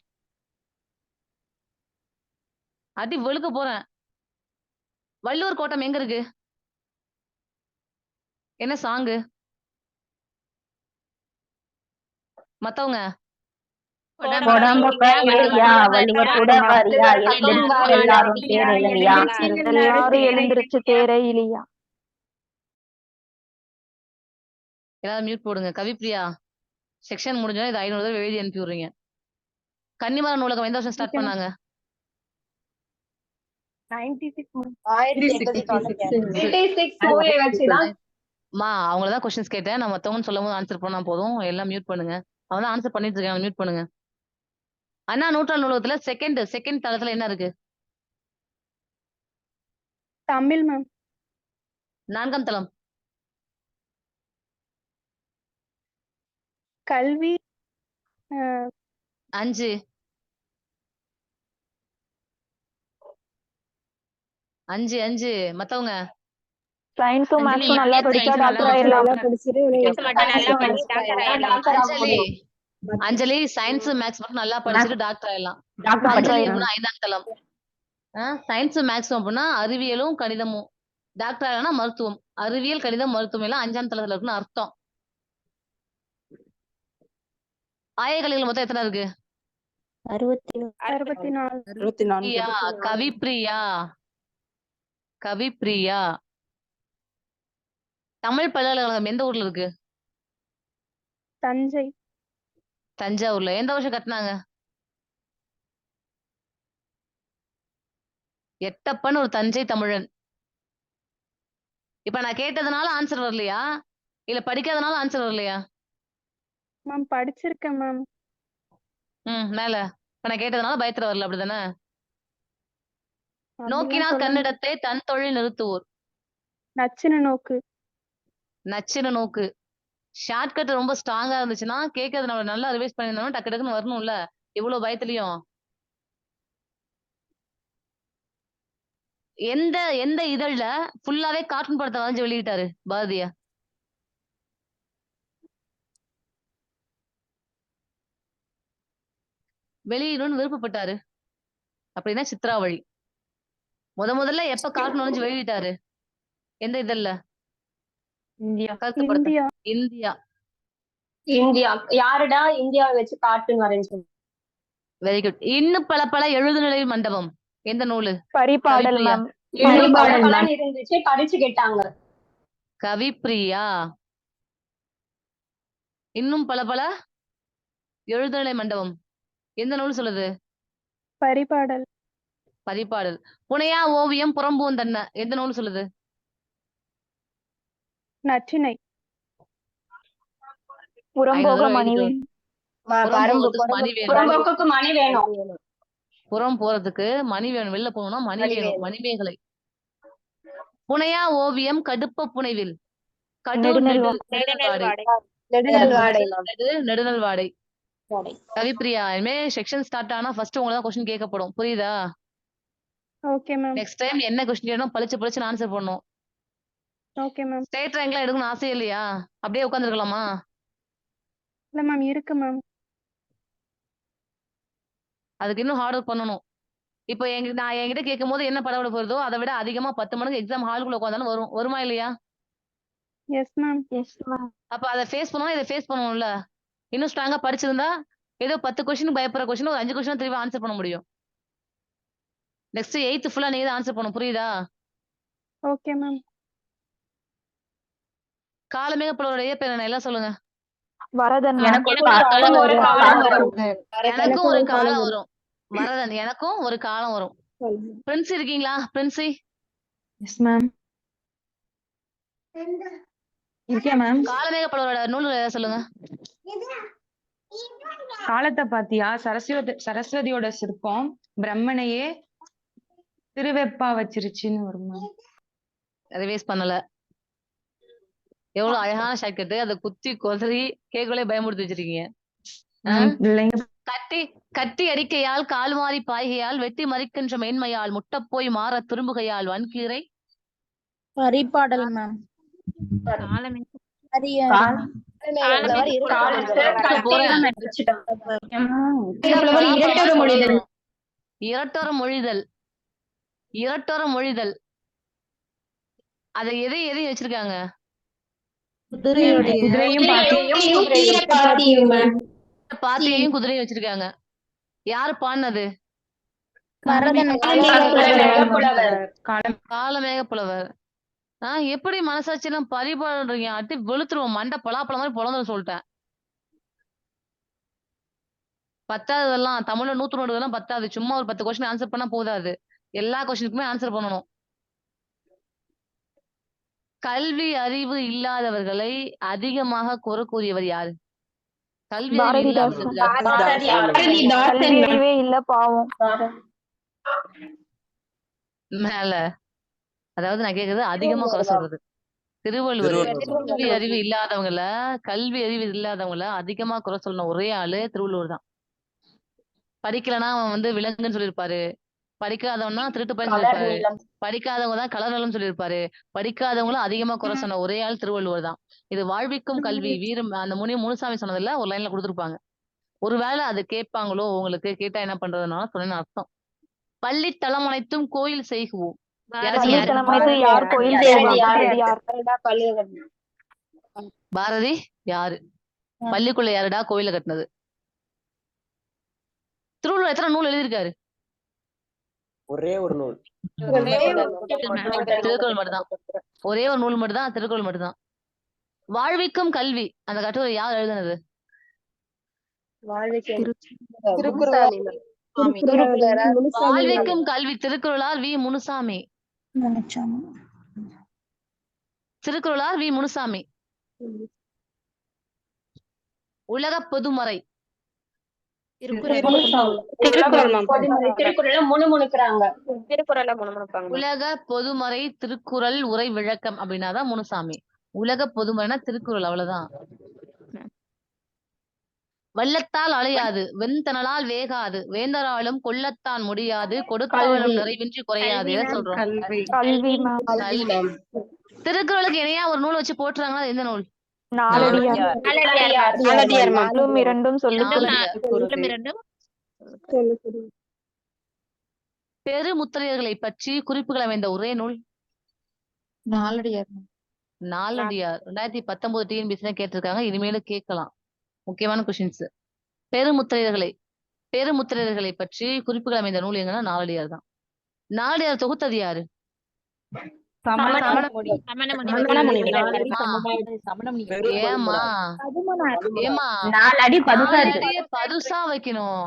அடி வெளுக்க போறேன். வள்ளுவர் கோட்டம் எங்க இருக்கு? என்ன சாங்கு? மத்தவங்க எல்லாரும் எழுந்திருச்சு தேரை இலியா. எல்லாரும் மியூட் போடுங்க. கவிப்பிரியா செக்ஷன் முடிஞ்சா இது 500 தடவை எழுதி அனுப்பி விடுறீங்க. கன்னிமர நூலகம் எந்த வருஷம் ஸ்டார்ட் பண்ணாங்க? அவங்களதான் கொஸ்டின்ஸ் கேட்டேன். நான் மத்தவங்கன்னு சொல்லும் போது ஆன்சர் பண்ணா போதும். எல்லாம் மியூட் பண்ணுங்க. அவன் ஆன்சர் பண்ணிட்டு இருக்காங்க. மியூட் பண்ணுங்க. அண்ணா நூற்றாண்டு நூலகத்துல செகண்ட் தளத்துல என்ன இருக்கு? தமிழ் மேம். 4ஆம் தளம். கல்வி. 5 5 மத்தவங்க சயின்ஸும் அஞ்சலி, மேத்ஸும் நல்லா படிச்சா science டாக்டர் நல்லா ஆயிடலாம். மட்டும் நல்லா பண்ணி டாக்டர் ஆயிடலாம். அஞ்சலி சயின்ஸ் மேத்ஸ் மட்டும் நல்லா படிச்சுட்டு டாக்டர் ஆயிடலாம். டாக்டர் அஞ்சலி ஆயிடலாம். அப்படின்னா 5ஆம் தளம். சயின்ஸ் மேத்ஸும் அப்படின்னா அறிவியலும் கணிதமும். டாக்டர் ஆகலன்னா மருத்துவம். அறிவியல் கணிதம் மருத்துவம் எல்லாம் 5ஆம் தளத்துல இருக்குன்னு அர்த்தம். ஆயக்கலைகள் மொத்தம் எத்தனை இருக்கு? 64. பிரியா, கவிப்பிரியா. தமிழ் பல்கலைக்கழகம் எந்த ஊர்ல இருக்கு? தஞ்சை. தஞ்சாவூர்ல. எந்த வருஷம் கட்டினாங்க? எட்டப்பன் ஒரு தஞ்சை தமிழன். இப்ப நான் கேட்டதுனால ஆன்சர் வரலையா இல்ல படிக்காதனால ஆன்சர் வரலையா? மேம் படிச்சிருக்கேன் மேம். மேல இப்ப நான் கேட்டதுனால பயத்துல வரல அப்படிதானே? அப்படிலாம் நோக்கினால் சொல்ல கண்ணிடத்தை தன் தொழில் நிறுத்துவோர். நச்சின நோக்கு. நச்சின நோக்கு. ஷார்ட்கட் ரொம்ப ஸ்ட்ராங்கா இருந்துச்சுன்னா கேட்கறது நம்ம நல்லா ரிவைஸ் பண்ணியிருந்தோம் டக்கு டக்குன்னு வரணும்ல. இவ்வளவு பயத்துலயும் எந்த எந்த இதழ்ல ஃபுல்லாவே கார்ட்டூன் படத்தை வரைஞ்சு வெளியிட்டாரு பாரதியார்? வெளியிடணும்னு விருப்பப்பட்டாரு அப்படின்னா சித்ராவழி. முதல்ல எப்ப கார்ட்டூன் வரைஞ்சு வெளியிட்டாரு? எந்த இதழ்ல? இந்தியா. கருத்து படத்தை. இந்தியா. இந்தியா. இந்தியா யாருடா இந்தியாவை வச்சு கார்ட்டூன் வரைஞ்சு? Very good. இன்னும் பல பல எழுதுநிலை மண்டபம் எந்த நூலு? பரிபாடல் கவிப்பிரியா. மேம். இருந்துச்சு படிச்சு கேட்டாங்க. கவிப்பிரியா. இன்னும் பல பல எழுதுநிலை மண்டபம் எந்த நூல் சொல்லுது? பரிபாடல். பரிபாடல். புனையா ஓவியம் புறம்பூந்தன்ன எந்த நூல் சொல்லுது? நச்சினை. ஐநூறு புறம்போக தடவை மணி எழுதிட்டு புறம்போக்குக்கு மணி வேணும். புறம் போறதுக்கு மணி வேணும். வெளில போகணும்னா மணி வேணும். மணிமேகலை. புனையா ஓவியம் கடுப்ப புனைவில் நெடுநல் வாடை. கவிப்பிரியா இனிமே செக்ஷன் ஸ்டார்ட் ஆனா ஃபர்ஸ்ட் உங்களை தான் கொஸ்டின் கேட்கப்படும். புரியுதா? Okay ma'am. நெக்ஸ்ட் டைம் என்ன கொஸ்டின் கேட்டோம் பளிச்சு ஆன்சர் பண்ணும். Okay ma'am. ஸ்டேட் ரேங்க்லாம் எடுக்கணும்னு ஆசை இல்லையா? அப்படியே உட்காந்துருக்கலாமா? இல்ல மேம் இருக்கு மேம். அதுக்கு இன்னும் ஹார்ட் ஒர்க் பண்ணணும். இப்போ நான் என்கிட்ட கேட்கும் போது என்ன படபடப்பு வருதோ அதை விட அதிகமா 10 மடங்கு எக்ஸாம் ஹாலுக்குள்ள உட்காந்தாலும் வருமா இல்லையா? Yes ma'am. அப்ப அதை ஃபேஸ் பண்ணணும். இதை ஃபேஸ் பண்ணணும்ல. இன்னும் ஸ்ட்ராங்கா படிச்சிருந்தா ஏதோ 10 கொஸ்டின் பயப்படுற கொஸ்டின் ஒரு 5 கொஸ்டின் திரும்பி ஆன்சர் பண்ண முடியும். நெக்ஸ்ட் 8th ஃபுல்லா நீங்க தான் ஆன்சர் பண்ணணும். புரியுதா? Okay ma'am. காலமேக புலவருடைய பேர் என்ன எல்லாம் சொல்லுங்க. வரதன். எனக்கும் ஒரு காலம் வரும். வரதன். எனக்கும் ஒரு காலம் வரும். பிரின்ஸ் இருக்கீங்களா? பிரின்சி. Yes ma'am. இருக்கேன் மேம். காலமேக புலவரோட நூல் சொல்லுங்க. காலத்தை பாத்தியா? சரஸ்வதியோட சிற்பம் பிரம்மனையே திருவெப்பா வச்சிருச்சுன்னு வருமா? ரிவைஸ் பண்ணல. எவ்வளவு அழகான ஷார்ட்கட். அதை குத்தி கொதறி கேக்குள்ளே பயமுறுத்தி வச்சிருக்கீங்க. கட்டி அடிக்கையால் கால் மாறி பாய்கையால் வெட்டி மறிக்கின்ற மேன்மையால் முட்டப்போய் மாற திரும்புகையால் வன்கீரை. பரிபாடல் மேம். இரட்டொர மொழிதல். அதை எதையும் வச்சிருக்காங்க? பாத்தியையும் குதிரையும் வச்சிருக்காங்க. யாரு பாடினது? காலமேக புலவர். எப்படி மனசாட்சி எல்லாம் பறிபடுறீங்க? அட்டி வெளுத்துருவோம். மண்டை பலாப்பழம் மாதிரி பொழந்து சொல்லிட்டேன். 10வது தமிழ்ல 100 நோடுலாம் 10வது. சும்மா ஒரு 10 கொஸ்டின் ஆன்சர் பண்ணா போதாது. எல்லா கொஸ்டினுக்குமே ஆன்சர் பண்ணணும். கல்வி அறிவு இல்லாதவர்களை அதிகமாக குறை கூறியவர் யாரு? கல்வி அறிவு பாரதிதாசன். இல்லாதவர்கள் கல்வி அறிவே இல்ல பாவம். மேல அதாவது நான் கேக்குறது அதிகமா குறை சொல்றது. திருவள்ளுவர். கல்வி அறிவு இல்லாதவங்கள அதிகமா குறை சொன்ன ஒரே ஆளு திருவள்ளுவர் தான். படிக்கலன்னா அவன் வந்து விலங்குன்னு சொல்லியிருப்பாரு. படிக்காதவன்னா திருட்டு பையன் சொல்லியிருப்பாரு. படிக்காதவங்க தான் கலர் சொல்லியிருப்பாரு. படிக்காதவங்களும் அதிகமா குறை சொன்ன ஒரே ஆள் திருவள்ளுவர் தான். இது வாழ்விக்கும் கல்வி வீரம் அந்த முனுசாமி சொன்னதுல ஒரு லைன்ல கொடுத்திருப்பாங்க. ஒருவேளை அது கேட்பாங்களோ உங்களுக்கு கேட்டா என்ன பண்றதுன்னா சொன்னேன்னு அர்த்தம். பள்ளி தளம் அனைத்தும் கோயில் செய்குவோம். யார் கோயில் பாரதி யாரு? பள்ளிக்குள்ள யாருடா கோயில கட்டினது? திருவள்ளுவர் எத்தனை நூல் எழுதியிருக்காரு? ஒரே ஒரு நூல். திருக்குறள் மட்டும்தான். ஒரே ஒரு நூல் மட்டும்தான் திருக்குறள் மட்டும்தான். வாழ்விக்கும் கல்வி அந்த கட்டுரை யார் எழுதுனது? வாழ்விக்கும் கல்வி திருக்குறளார் வி முனுசாமி. திருக்குறளார் வி முனுசாமி. உலக பொதுமறை உலக பொதுமறை திருக்குறள் உரை விளக்கம் அப்படின்னாதான் முனுசாமி. உலக பொதுமறைனா திருக்குறள் அவ்வளவுதான். வல்லத்தால் அலையாது வெண்தனலால் வேகாது வேந்தராலும் கொல்லத்தான் முடியாது கொடுத்தாலும் நிறைவின்றி குறையாது. எதை சொல்றோம்? திருக்குறளுக்கு இணையா ஒரு நூல் வச்சு போட்டுறாங்கன்னா எந்த நூல்? பெருமுத்திரையர்களை பற்றி குறிப்புகள் அமைந்த ஒரே நூல் நாலடியார். 2019 டிஎன்பிஎஸ்சி கேட்டிருக்காங்க. இனிமேலும் கேட்கலாம். முக்கியமான கொஸ்டின்ஸ். பெருமுத்திரையர்களை பற்றி குறிப்புகள் அமைந்த நூல் எங்கன்னா நாலடியார் தான். நாலடியார் தொகுத்தது யாரு? பதுசா வைக்கணும்.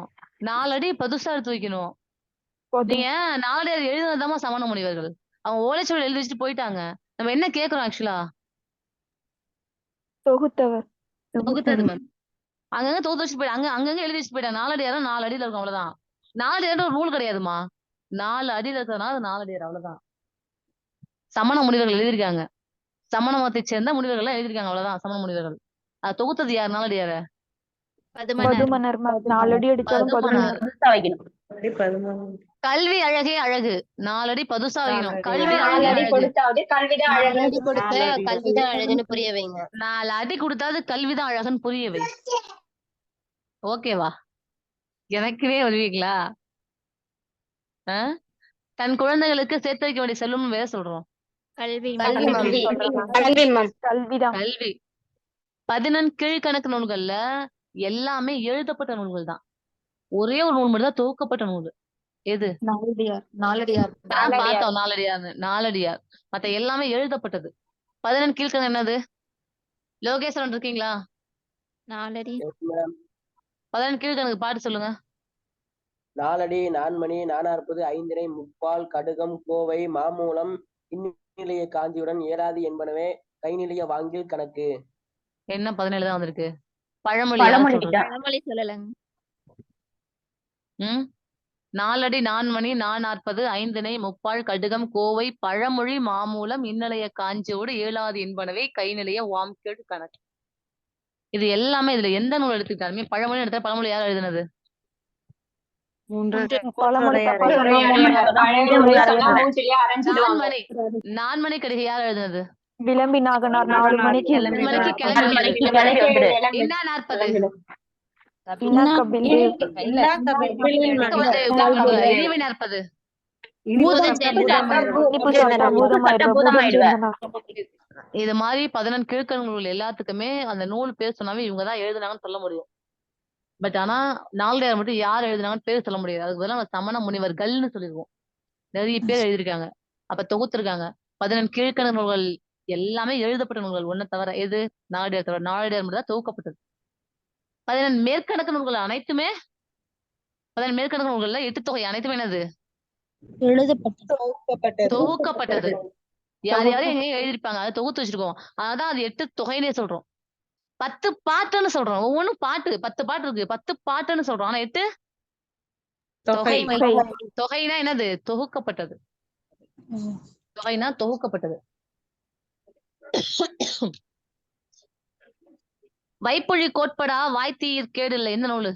4 அடி பதுசா எடுத்து வைக்கணும். நீங்க நாலடியார் எழுதுனதாமா சமண முனிவர்கள். அவங்க ஓலைச்சுவடியில் எழுதி வச்சுட்டு போயிட்டாங்க. நம்ம என்ன கேக்குறோம் ஆக்சுவலா? தொகுத்தது மேம். அங்கங்க தொகுத்து வச்சுட்டு போயிட்டாங்க. அங்கங்க எழுதி வச்சுட்டு போயிட்டாங்க. நாலடியார் 4 அடியில இருக்கும் அவ்வளவுதான். 4 அடி ஒரு நூல் கிடையாதுமா. 4 அடியில இருக்கிறதுனால 4 அடியார் அவ்வளவுதான். சமண முனிவர்கள் எழுதியிருக்காங்க. சமண மதத்தை சேர்ந்த முனிவர்கள் எழுதியிருக்காங்க அவ்வளவுதான். சமண முனிவர்கள். அது தொகுத்தது யார்? நாலடியார கல்வி அழகே அழகு. 4 அடி பதுசா வைக்கணும். கல்வி அழகு கல்விதான் அழகுன்னு புரிய வைங்க. 4 அடி கொடுத்தாவது கல்விதான் அழகுன்னு புரிய வை. ஓகேவா? எனக்குவே வருவீங்களா? தன் குழந்தைகளுக்கு சேர்த்து வைக்க வேண்டிய செல்வம் வேற சொல்றோம். கல்வி. 14 கீழ்கணக்கு நூல்கள்ல எல்லாமே எழுதப்பட்ட நூல்கள் தான். ஒரே ஒரு நூல் மட்டும் தான் தொகுக்கப்பட்ட நூல். எது? பார்த்தோம் நாலடியார். மத்த எல்லாமே எழுதப்பட்டது. 14 கீழ்கணக்கு என்னது? லோகேஸ்வரன் இருக்கீங்களா? 14 கீழ்கணக்கு பாட்டு சொல்லுங்க. 4 அடி 4 மணி 440 5 முப்பால் கடுகம் கோவை மாமூலம் இந்நிலைய காஞ்சியுடன் ஏறாது என்பனவே கைநிலைய வாங்கில் கணக்கு. என்ன 17 தான் வந்திருக்கு. பழமொழி சொல்லலங்க. 4 அடி 4 மணி 440 5 முப்பால் கடுகம் கோவை பழமொழி மாமூலம் இன்னலைய காஞ்சியோடு ஏழாது என்பனவே கைநிலைய வாம்கேடு கணக்கு. இது எல்லாமே இதுல எந்த நூல் எடுத்துக்கிட்டாலுமே பழமொழி எடுத்தா பழமொழி யார் எழுதுனது? நான்மணி கடிகை யார் எழுதுனது? விளம்பி நாகனார். 4 மணிக்கு என்ன 40? இழிவு 40. இது மாதிரி 14 கீழ்கணக்கு எல்லாத்துக்குமே அந்த நூல் பேர் சொன்னாவே இவங்கதான் எழுதுனாங்கன்னு சொல்ல முடியும். பட் ஆனா நாலடியார் மட்டும் யார் எழுதுனாங்கன்னு பேர் சொல்ல முடியாது. அதுக்கு பதிலா நம்ம சமண முனிவர்கள்னு சொல்லிருக்கோம். நிறைய பேர் எழுதியிருக்காங்க. அப்ப தொகுத்திருக்காங்க. 14 கீழ்கணக்கு நூல்கள் எல்லாமே எழுதப்பட்ட நூல்கள் ஒன்ன தவிர. எது? நாலடியார் தவிர. நாலடியார் மட்டும் தான் தொகுக்கப்பட்டது. 14 மேற்கணக்கு நூல்கள் அனைத்துமே 14 மேற்கணக்கு நூல்கள்ல 8 தொகை அனைத்துமே என்னது? எழுதப்பட்டது. தொகுக்கப்பட்டது. யார் யாரும் எங்கேயும் எழுதிருப்பாங்க, அதை தொகுத்து வச்சிருக்கோம். அதான் அது 8 தொகைன்னே சொல்றோம். 10 பாட்டுன்னு சொல்றோம். ஒவ்வொன்றும் பாட்டு 10 பாட்டு இருக்கு. 10 பாட்டுன்னு சொல்றோம். ஆனா 8 தொகை. தொகைனா என்னது? தொகுக்கப்பட்டது. தொகைனா தொகுக்கப்பட்டது. வைப்பொழி கோட்படா வாய்த்தீர் கேடு இல்லை. எந்த நூலு?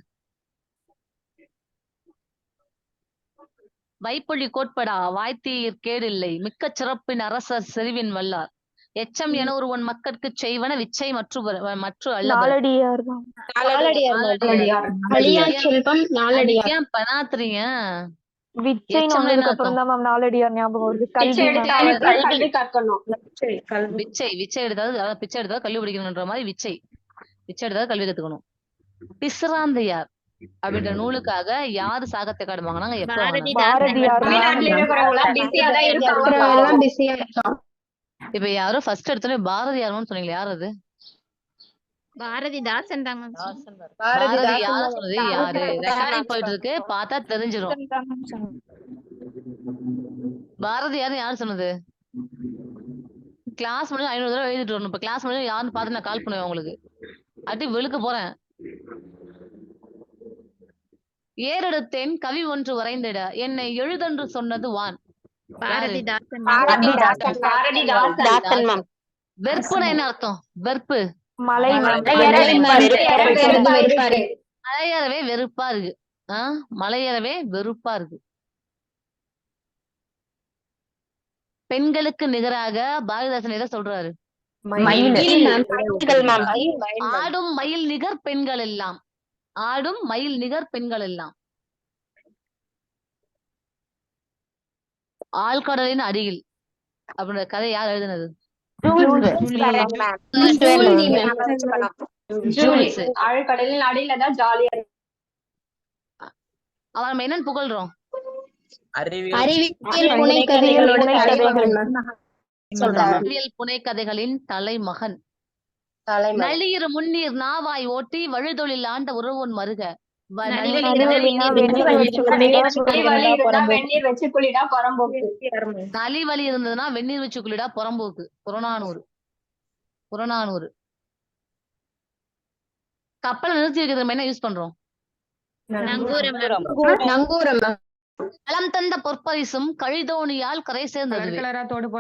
வைப்பொழி கோட்படா வாய்த்தீர் கேடு இல்லை. மிக்க சிறப்பின் அரசர் செறிவின் வல்லார். எச்சம் என ஒருவன் மக்கட்கு செய்வன விச்சை மற்ற அல்ல. நாலடியார் தான். செல்வம் நாலடியார். ஏன் பனாத்துறீங்க? விச்சைன்னு எச்சம்னா வந்ததுக்கு என்ன அப்புறம் அர்த்தம்? தான் மேம் நாலடியார் ஞாபகம் வருது. பிச்சை கல்வி எடுத்தாலும் கல்வி கற்கணும். விச்சை எடுத்தாவது, அதாவது பிச்சை எடுத்தாவது கல்வி படிக்கணும்ன்ற மாதிரி விச்சை எடுத்தாவது கல்வி கத்துக்கணும். பிசிராந்தையார் அப்படின்ற நூலுக்காக யாரு சாகத்தை காடு வாங்கினாங்க? எப்ப வாங்கினாங்க? பாரதியார் தமிழ்நாட்டுல இருக்கிறவங்க பிஸியா தான் இருக்காங்க. பிஸியா இருக்காங்க. இப்ப யாரும் ஃபர்ஸ்ட் எடுத்தோடனே பாரதியார்னு சொன்னீங்களா? யார் அது? பாரதிதாசன் தாங்க. பாரதி யாரு சொன்னது? யாரு? ரெக்கார்டிங் போயிட்டு இருக்கு, பார்த்தா தெரிஞ்சிடும். பாரதியார் யாரு சொன்னது? கிளாஸ் முடிஞ்சு 500 தடவை எழுதிட்டு வரணும். இப்ப கிளாஸ் முடிஞ்சு யாருன்னு பார்த்து நான் கால் பண்ணுவேன் உங்களுக்கு. அடி வெளுக்க போறேன். ஏறெடுத்தேன் கவி ஒன்று வரைந்திட என்னை எழுதென்று சொன்னது வான். பாரதிதாசன். வெறுப்புனா என்ன அர்த்தம்? வெறுப்பு மலை மலையறவே வெறுப்பா இருக்கு. மலையறவே வெறுப்பா இருக்கு. பெண்களுக்கு நிகராக பாரதிதாசன் எதை சொல்றாரு? ஆடும் மயில் நிகர் பெண்கள் எல்லாம். ஆடும் மயில் நிகர் பெண்கள் எல்லாம். ஆழ்கடலின் அடியில் அப்படின்ற கதை யார் எழுதினது? ஆழ்கடலின் அடியில தான் ஜாலியா இருக்கு. அவன் நம்ம என்னன்னு புகழ்றோம்? அறிவியல் புனைக்கதைகளின் தலைமகன். நளிர் முன்னீர் நாவாய் ஓட்டி வழுதொழில் ஆண்ட உறவோன் மருக. நலிவலி இருந்ததுன்னா வெந்நீர் வச்சு குளிடா புறம்போக்கு. புறநானூறு. கப்பலை நிறுத்தி வைக்கிறது என்ன யூஸ் பண்றோம்? களம் தந்த பொற்பரிசும் கழிதோணியால் கரை சேர்ந்தது.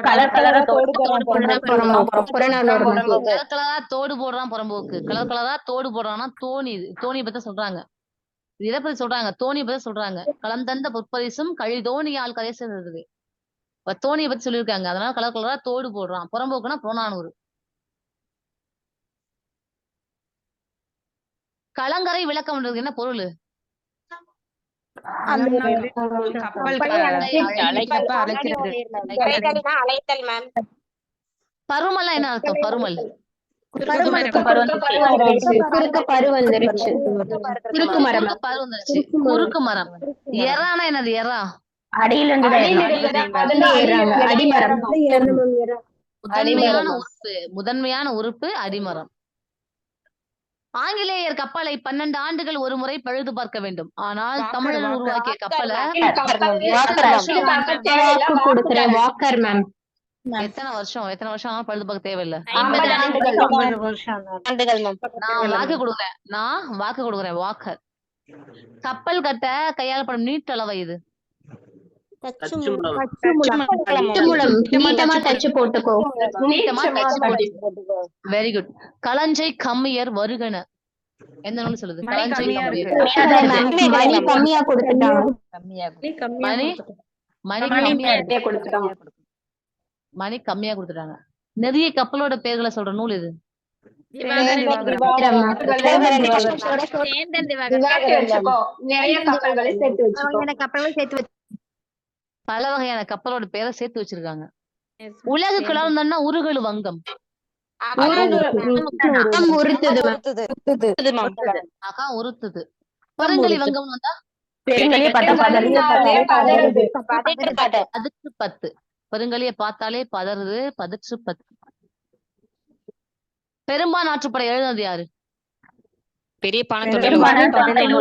கலர் கலரா தோடு போடுறான் புறம்போக்கு. கலர் கலரா தோடு போடுறான்னா தோணி. தோணியை பத்தி சொல்றாங்க. இதை பத்தி சொல்றாங்க. தோணியை பத்தி சொல்றாங்க. களம் தந்த பொற்பரிசும் கழிதோணியால் கரை சேர்ந்தது. தோணியை பத்தி சொல்லியிருக்காங்க. அதனால கலர் கலரா தோடு போடுறான். புறம்போக்குன்னா புறநானூறு. கலங்கரை விளக்கம் என்ன பொருள்? பருமல்லாம் என்ன அர்த்தம்? பருமல் குறுக்கு மரம். எறானா என்னது? எறா முதன்மையான உறுப்பு அடிமரம். ஆங்கிலேயர் கப்பலை 12 ஆண்டுகள் ஒரு முறை பழுது பார்க்க வேண்டும். ஆனால் தமிழர் உருவாக்கிய கப்பலை எத்தனை வருஷம் பழுது பார்க்க தேவையில்லை. நான் வாக்கு கொடுக்குறேன். வாக்கர். கப்பல் கட்ட கையாளப்படும் நீட்டளவை இது. Very good. களஞ்சை கம்மியர் வருகன. எந்த நூல் சொல்லுது? களஞ்சை மணி கம்மியா கொடுத்துட்டாங்க. நிறைய கப்பலோட பேர்களை சொல்ற நூல் இது. பல வகையான கப்பலோட பேரை சேர்த்து வச்சிருக்காங்க. உலகு கிளர்ந்தன்னா உருகலு வங்கம். உறுத்துது. பருங்களி வங்கம் வந்தா அதுக்கு 10. பெருங்கலிய பார்த்தாலே பதறுது. 10. பெரும்பான் ஆற்றுப்படை எழுதினது யாரு? பெரிய பானை பெரிய தொண்டையில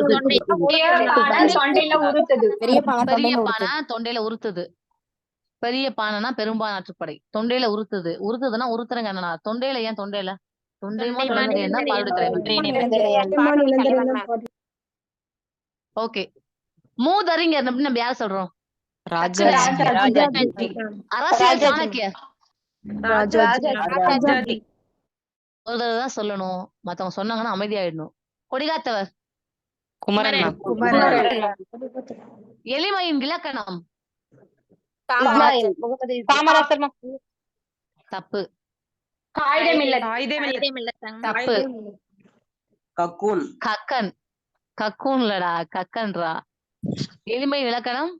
பானை தொண்டையில உறுத்துது. பெரிய பானை பெரிய தொண்டையில பானை தொண்டையில உறுத்துது. பெரிய பானைனா பெரும்பான் ஆற்றுப்படை. தொண்டையில உறுத்துது. உறுத்துதுன்னா உறுத்துறங்க என்னன்னா தொண்டையில ஏன் தொண்டையில தொண்டைமா என்ன ஓகே. மூதறிஞர் அப்படின்னு நம்ம யார சொல்றோம்? அரசியல் சாணக்கியர். ஒரு தடவை தான் சொல்லணும். மத்தவங்க சொன்னாங்கன்னா அமைதியாயிடணும். கொடிகாத்தவர். குமரன் மேம். எளிமையின் இலக்கணம். தப்பு. தப்பு. கக்கூன். கக்கன். கக்கூன்லடா கக்கன்றா. எளிமை இலக்கணம்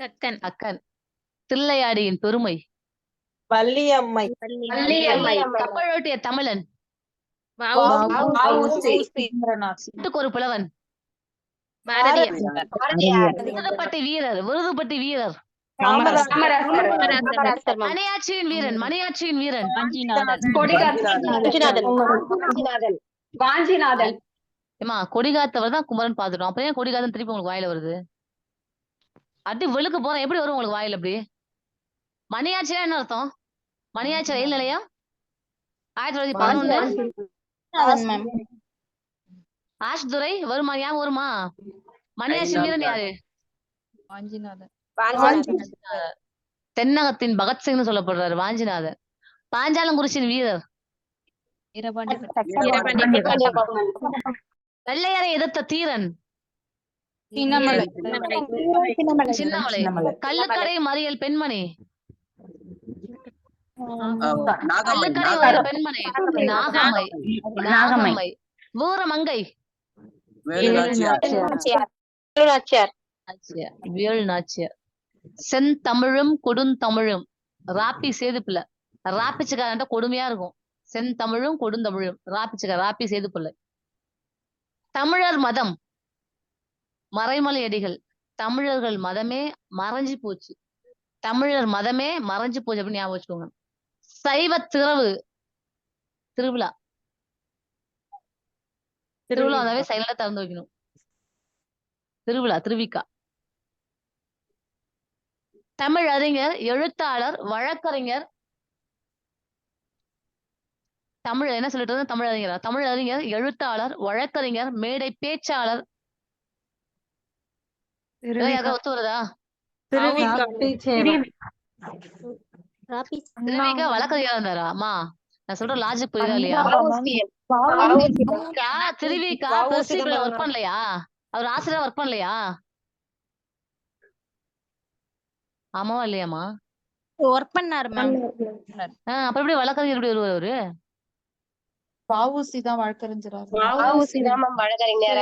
கக்கன். தில்லையாடியின் பெருமை. வள்ளியம்மை. கப்பலோட்டிய தமிழன். ஒரு புலவன். விருதுப்பட்டி வீரர். விருதுப்பட்டி வீரர். மணியாட்சியின் வீரன். மணியாட்சியின் வீரன். ஏமா கொடிகாத்தவர் தான் குமரன் பாத்துட்டோம். அப்புறம் ஏன் கொடிகாத்தன் திருப்பி உங்களுக்கு வாயில வருது? அடி வெளுக்க போறேன். எப்படி வரும் உங்களுக்கு வாயில அப்படி? மணியாட்சியா என்ன அர்த்தம்? மணியாட்சி ரயில் நிலையம் 1911. ஆஷ்துரை வருமா? ஏன் வருமா? மணியாட்சி வீரன் யாரு? தென்னகத்தின் பகத்சிங்னு சொல்லப்படுறாரு வாஞ்சிநாதன். பாஞ்சாலங்குறிச்சியின் வீரர். வெள்ளையரை எதிர்த்த தீரன். சின்னமலை. கள்ளுக்கடை மறியல் பெண்மணி. கள்ளுக்கடை ஒரு பெண்மணி. நாகம்மை. வீரமங்கை. வேலு நாச்சியார். செந்தமிழும் கொடுந்தமிழும். ராப்பி சேதுப்பிள்ளை. ராப்பிச்சுக்காரன்ட்ட கொடுமையா இருக்கும். செந்தமிழும் கொடுந்தமிழும். ராப்பி சேதுப்பிள்ளை. தமிழர் மதம். மறைமலை அடிகள். தமிழர்கள் மதமே மறைஞ்சு போச்சு. தமிழர் மதமே மறைஞ்சு போச்சு அப்படின்னு ஞாபகம் வச்சுக்கோங்க. சைவ திருவிழா. திருவிழா வந்தாவே சைலண்டா திறந்து வைக்கணும். திருவிக்கா. தமிழ் அறிஞர், எழுத்தாளர், வழக்கறிஞர். தமிழ் என்ன சொல்லிட்டு தமிழ் அறிஞரா? தமிழ் அறிஞர், எழுத்தாளர், வழக்கறிஞர், மேடை பேச்சாளர். ஒத்து வருதா? வழக்கறிஞரா இருந்தாரா? அம்மா நான் சொல்ற லாஜிக் புரியுதா இல்லையா? திருவிக்கா ஒர்க் பண்ணலையா? அவர் ஆசிரியர் ஒர்க் பண்ணலையா? ஆமாவா இல்லையாமா? ஒர்க் பண்ணாரு மேம். அப்ப எப்படி வழக்கறிஞர் எப்படி வருவாரு? வஉசி தான் வழக்கறிஞரா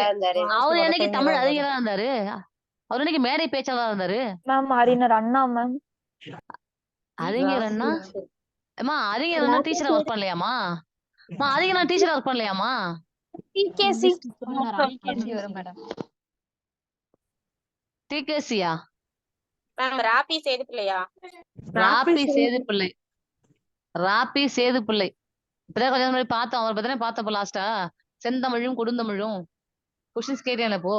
இருந்தாரு. அவர் என்னைக்கு தமிழ் அறிஞரா இருந்தாரு? அவர் என்னைக்கு மேடை பேச்சாளரா இருந்தாரு? மேம் அறிஞர் அண்ணா மேம். அறிஞர் அண்ணா? அம்மா அறிஞர் அண்ணா டீச்சரா ஒர்க் பண்ணலையாமா? அறிஞர் டீச்சரா ஒர்க் பண்ணலையாமா? டிகேசியா? ராப்பி சேதுப்பிள்ளையா? ராப்பி சேதுப்பிள்ளை. இப்பதான் கொஞ்சம் முன்னாடி பார்த்தோம். அவர் பத்தின பார்த்தப்போ லாஸ்டா செந்தமிழும் கொடுந்தமிழும் கொஸ்டின்ஸ் கேட்டேன். இப்போ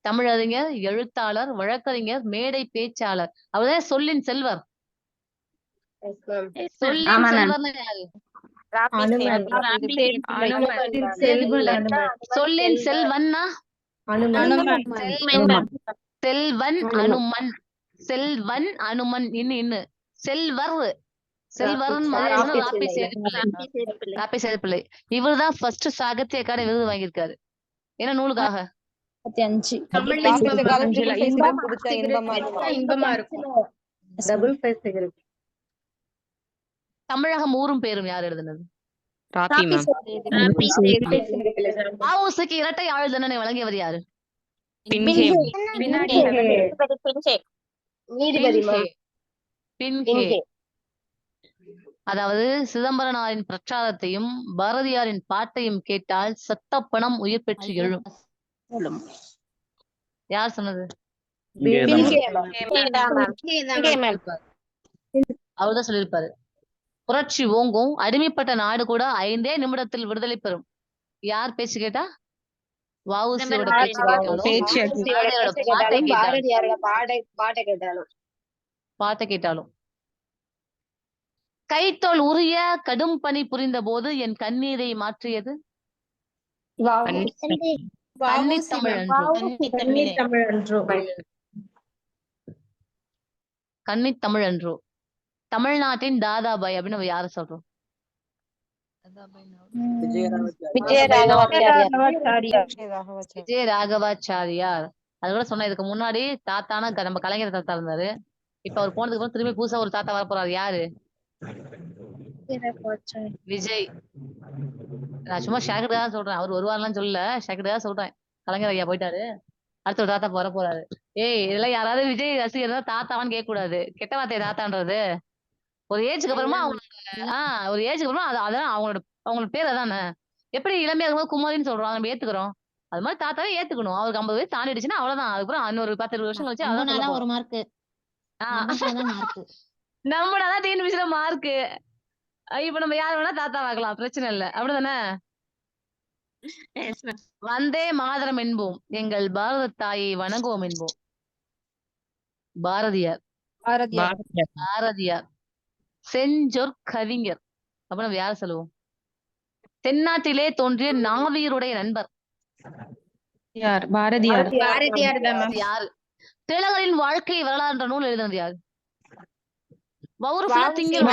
தமிழ் அறிஞர், எழுத்தாளர், வழக்கறிஞர், மேடை பேச்சாளர். அவர்தான் சொல்லின் செல்வர். சொல்லின் செல்வர்னா யாரு? சொல்லின் செல்வன்னா செல்வன் அனுமன். செல்வன் அனுமன். இன்னு செல்வர். ராப்பி சேதுப்பிள்ளை. இவர்தான் ஃபர்ஸ்ட் சாகித்ய அகாடமி விருது வாங்கியிருக்காரு. என்ன நூலுக்காக? தமிழகம் ஊரும் பேரும் யார் எழுதுனது? வஉசிக்கு இரட்டை ஆயுள் தண்டனை வழங்கியவர் யாரு? அதாவது சிதம்பரனாரின் பிரச்சாரத்தையும் பாரதியாரின் பாட்டையும் கேட்டால் சத்த பணம் உயிர் பெற்று எழும். யார் சொன்னது? அவர்தான் சொல்லியிருப்பாரு. புரட்சி ஓங்கும், அடிமைப்பட்ட நாடு கூட 5 நிமிடத்தில் விடுதலை பெறும். யார் பேச்சு கேட்டா? வஉசியோட பேச்சு பேச்சு கேட்டாலும் பாரதியாரோட பாட்டை கேட்டாலும் பாரதியாரோட பாட்டை கேட்டாலும் பாட்டை கேட்டாலும் கைத்தோல் உரிய கடும் பணி புரிந்த போது என் கண்ணீரை மாற்றியது கன்னித் தமிழ் அன்றோ கன்னித் தமிழ் அன்றோ தமிழ்நாட்டின் தாதாபாய் அப்படின்னு நம்ம யார சொல்றோம்? விஜய ராகவாச்சாரியார். அது கூட சொன்ன இதுக்கு முன்னாடி தாத்தானா நம்ம கலைஞர் தாத்தா இருந்தாரு. இப்ப அவர் போனதுக்கு அப்புறம் திரும்பி புதுசா ஒரு தாத்தா வர போறாரு. யாரு? விஜய். நான் சும்மா ஷாக்கிரதா சொல்றேன். அவர் வருவாருலாம் சொல்லல, ஷாக்கிரதா சொல்றேன். கலைஞர் ஐயா போயிட்டாரு, அடுத்த ஒரு தாத்தா வர போறாரு. ஏய், இதெல்லாம் யாராவது விஜய் ரசிகர் தான் தாத்தாவான்னு கேட்க கூடாது. கெட்ட வார்த்தை தாத்தான்றது. ஒரு ஏஜுக்கு அப்புறமா அவங்களுக்கு ஒரு ஏஜுக்கு அப்புறமா அதான் அவங்களோட பேர் அதானே. எப்படி இளமையா இருக்கும்போது குமாரின்னு சொல்றோம், நம்ம ஏத்துக்கிறோம். அது மாதிரி தாத்தாவே ஏத்துக்கணும். அவருக்கு 50 வயசு தாண்டிடுச்சுன்னா அவ்வளவுதான். அதுக்கப்புறம் இன்னொரு 10-20 வருஷம் கழிச்சு அதான் ஒரு மார்க் நம்மடாதான் டிஎன்பிசில மார்க். இப்ப நம்ம யார் வேணா தாத்தா ஆகலாம், பிரச்சனை இல்ல. அப்படிதானே? வந்தே மாதரம் என்போம், எங்கள் பாரத தாயை வணங்குவோம் என்போம். பாரதியார். பாரதியார் செஞ்சொற்கவிஞர். அப்ப நம்ம யார சொல்லுவோம்? தென்னாட்டிலே தோன்றிய நாவியருடைய நண்பர் யார்? பாரதியார். யாரு? திலகரின் வாழ்க்கை வரலாறு என்ற நூல் எழுதினது யாரு? வவுறு ஃபுல்லா திங்கணும்.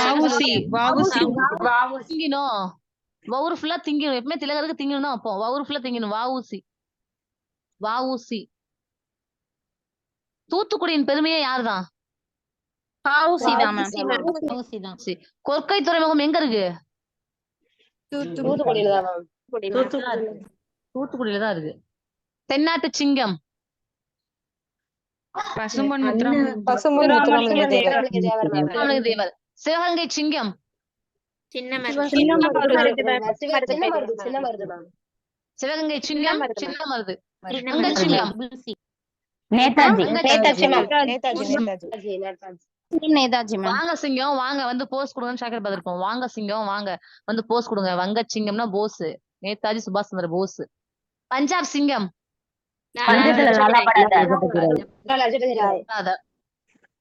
வவுறு ஃபுல்லா திங்கணும். எப்பவுமே திலகருக்கு திங்கணும் தான் வைப்போம். வவுறு ஃபுல்லா திங்கணும். வஉசி. தூத்துக்குடியின் பெருமையே யாருதான்? கொற்கை துறைமுகம் எங்க இருக்கு? தூத்துக்குடியில தான் இருக்கு. தென்னாட்டு சிங்கம் பசும்பொன் முத்துராமலிங்க தேவர். சிவகங்கை சிங்கம் சிவகங்கை சிங்கம் சின்னமருது. அங்க சிங்கம் நேதாஜி. வாங்க சிங்கம் வாங்க வந்து போஸ் கொடுங்கன்னு ஷாக்கர் பார்த்திருப்போம். வாங்க சிங்கம் வாங்க வந்து போஸ் கொடுங்க. வங்க சிங்கம்னா போஸ், நேதாஜி சுபாஷ் சந்திர போஸ். பஞ்சாப் சிங்கம்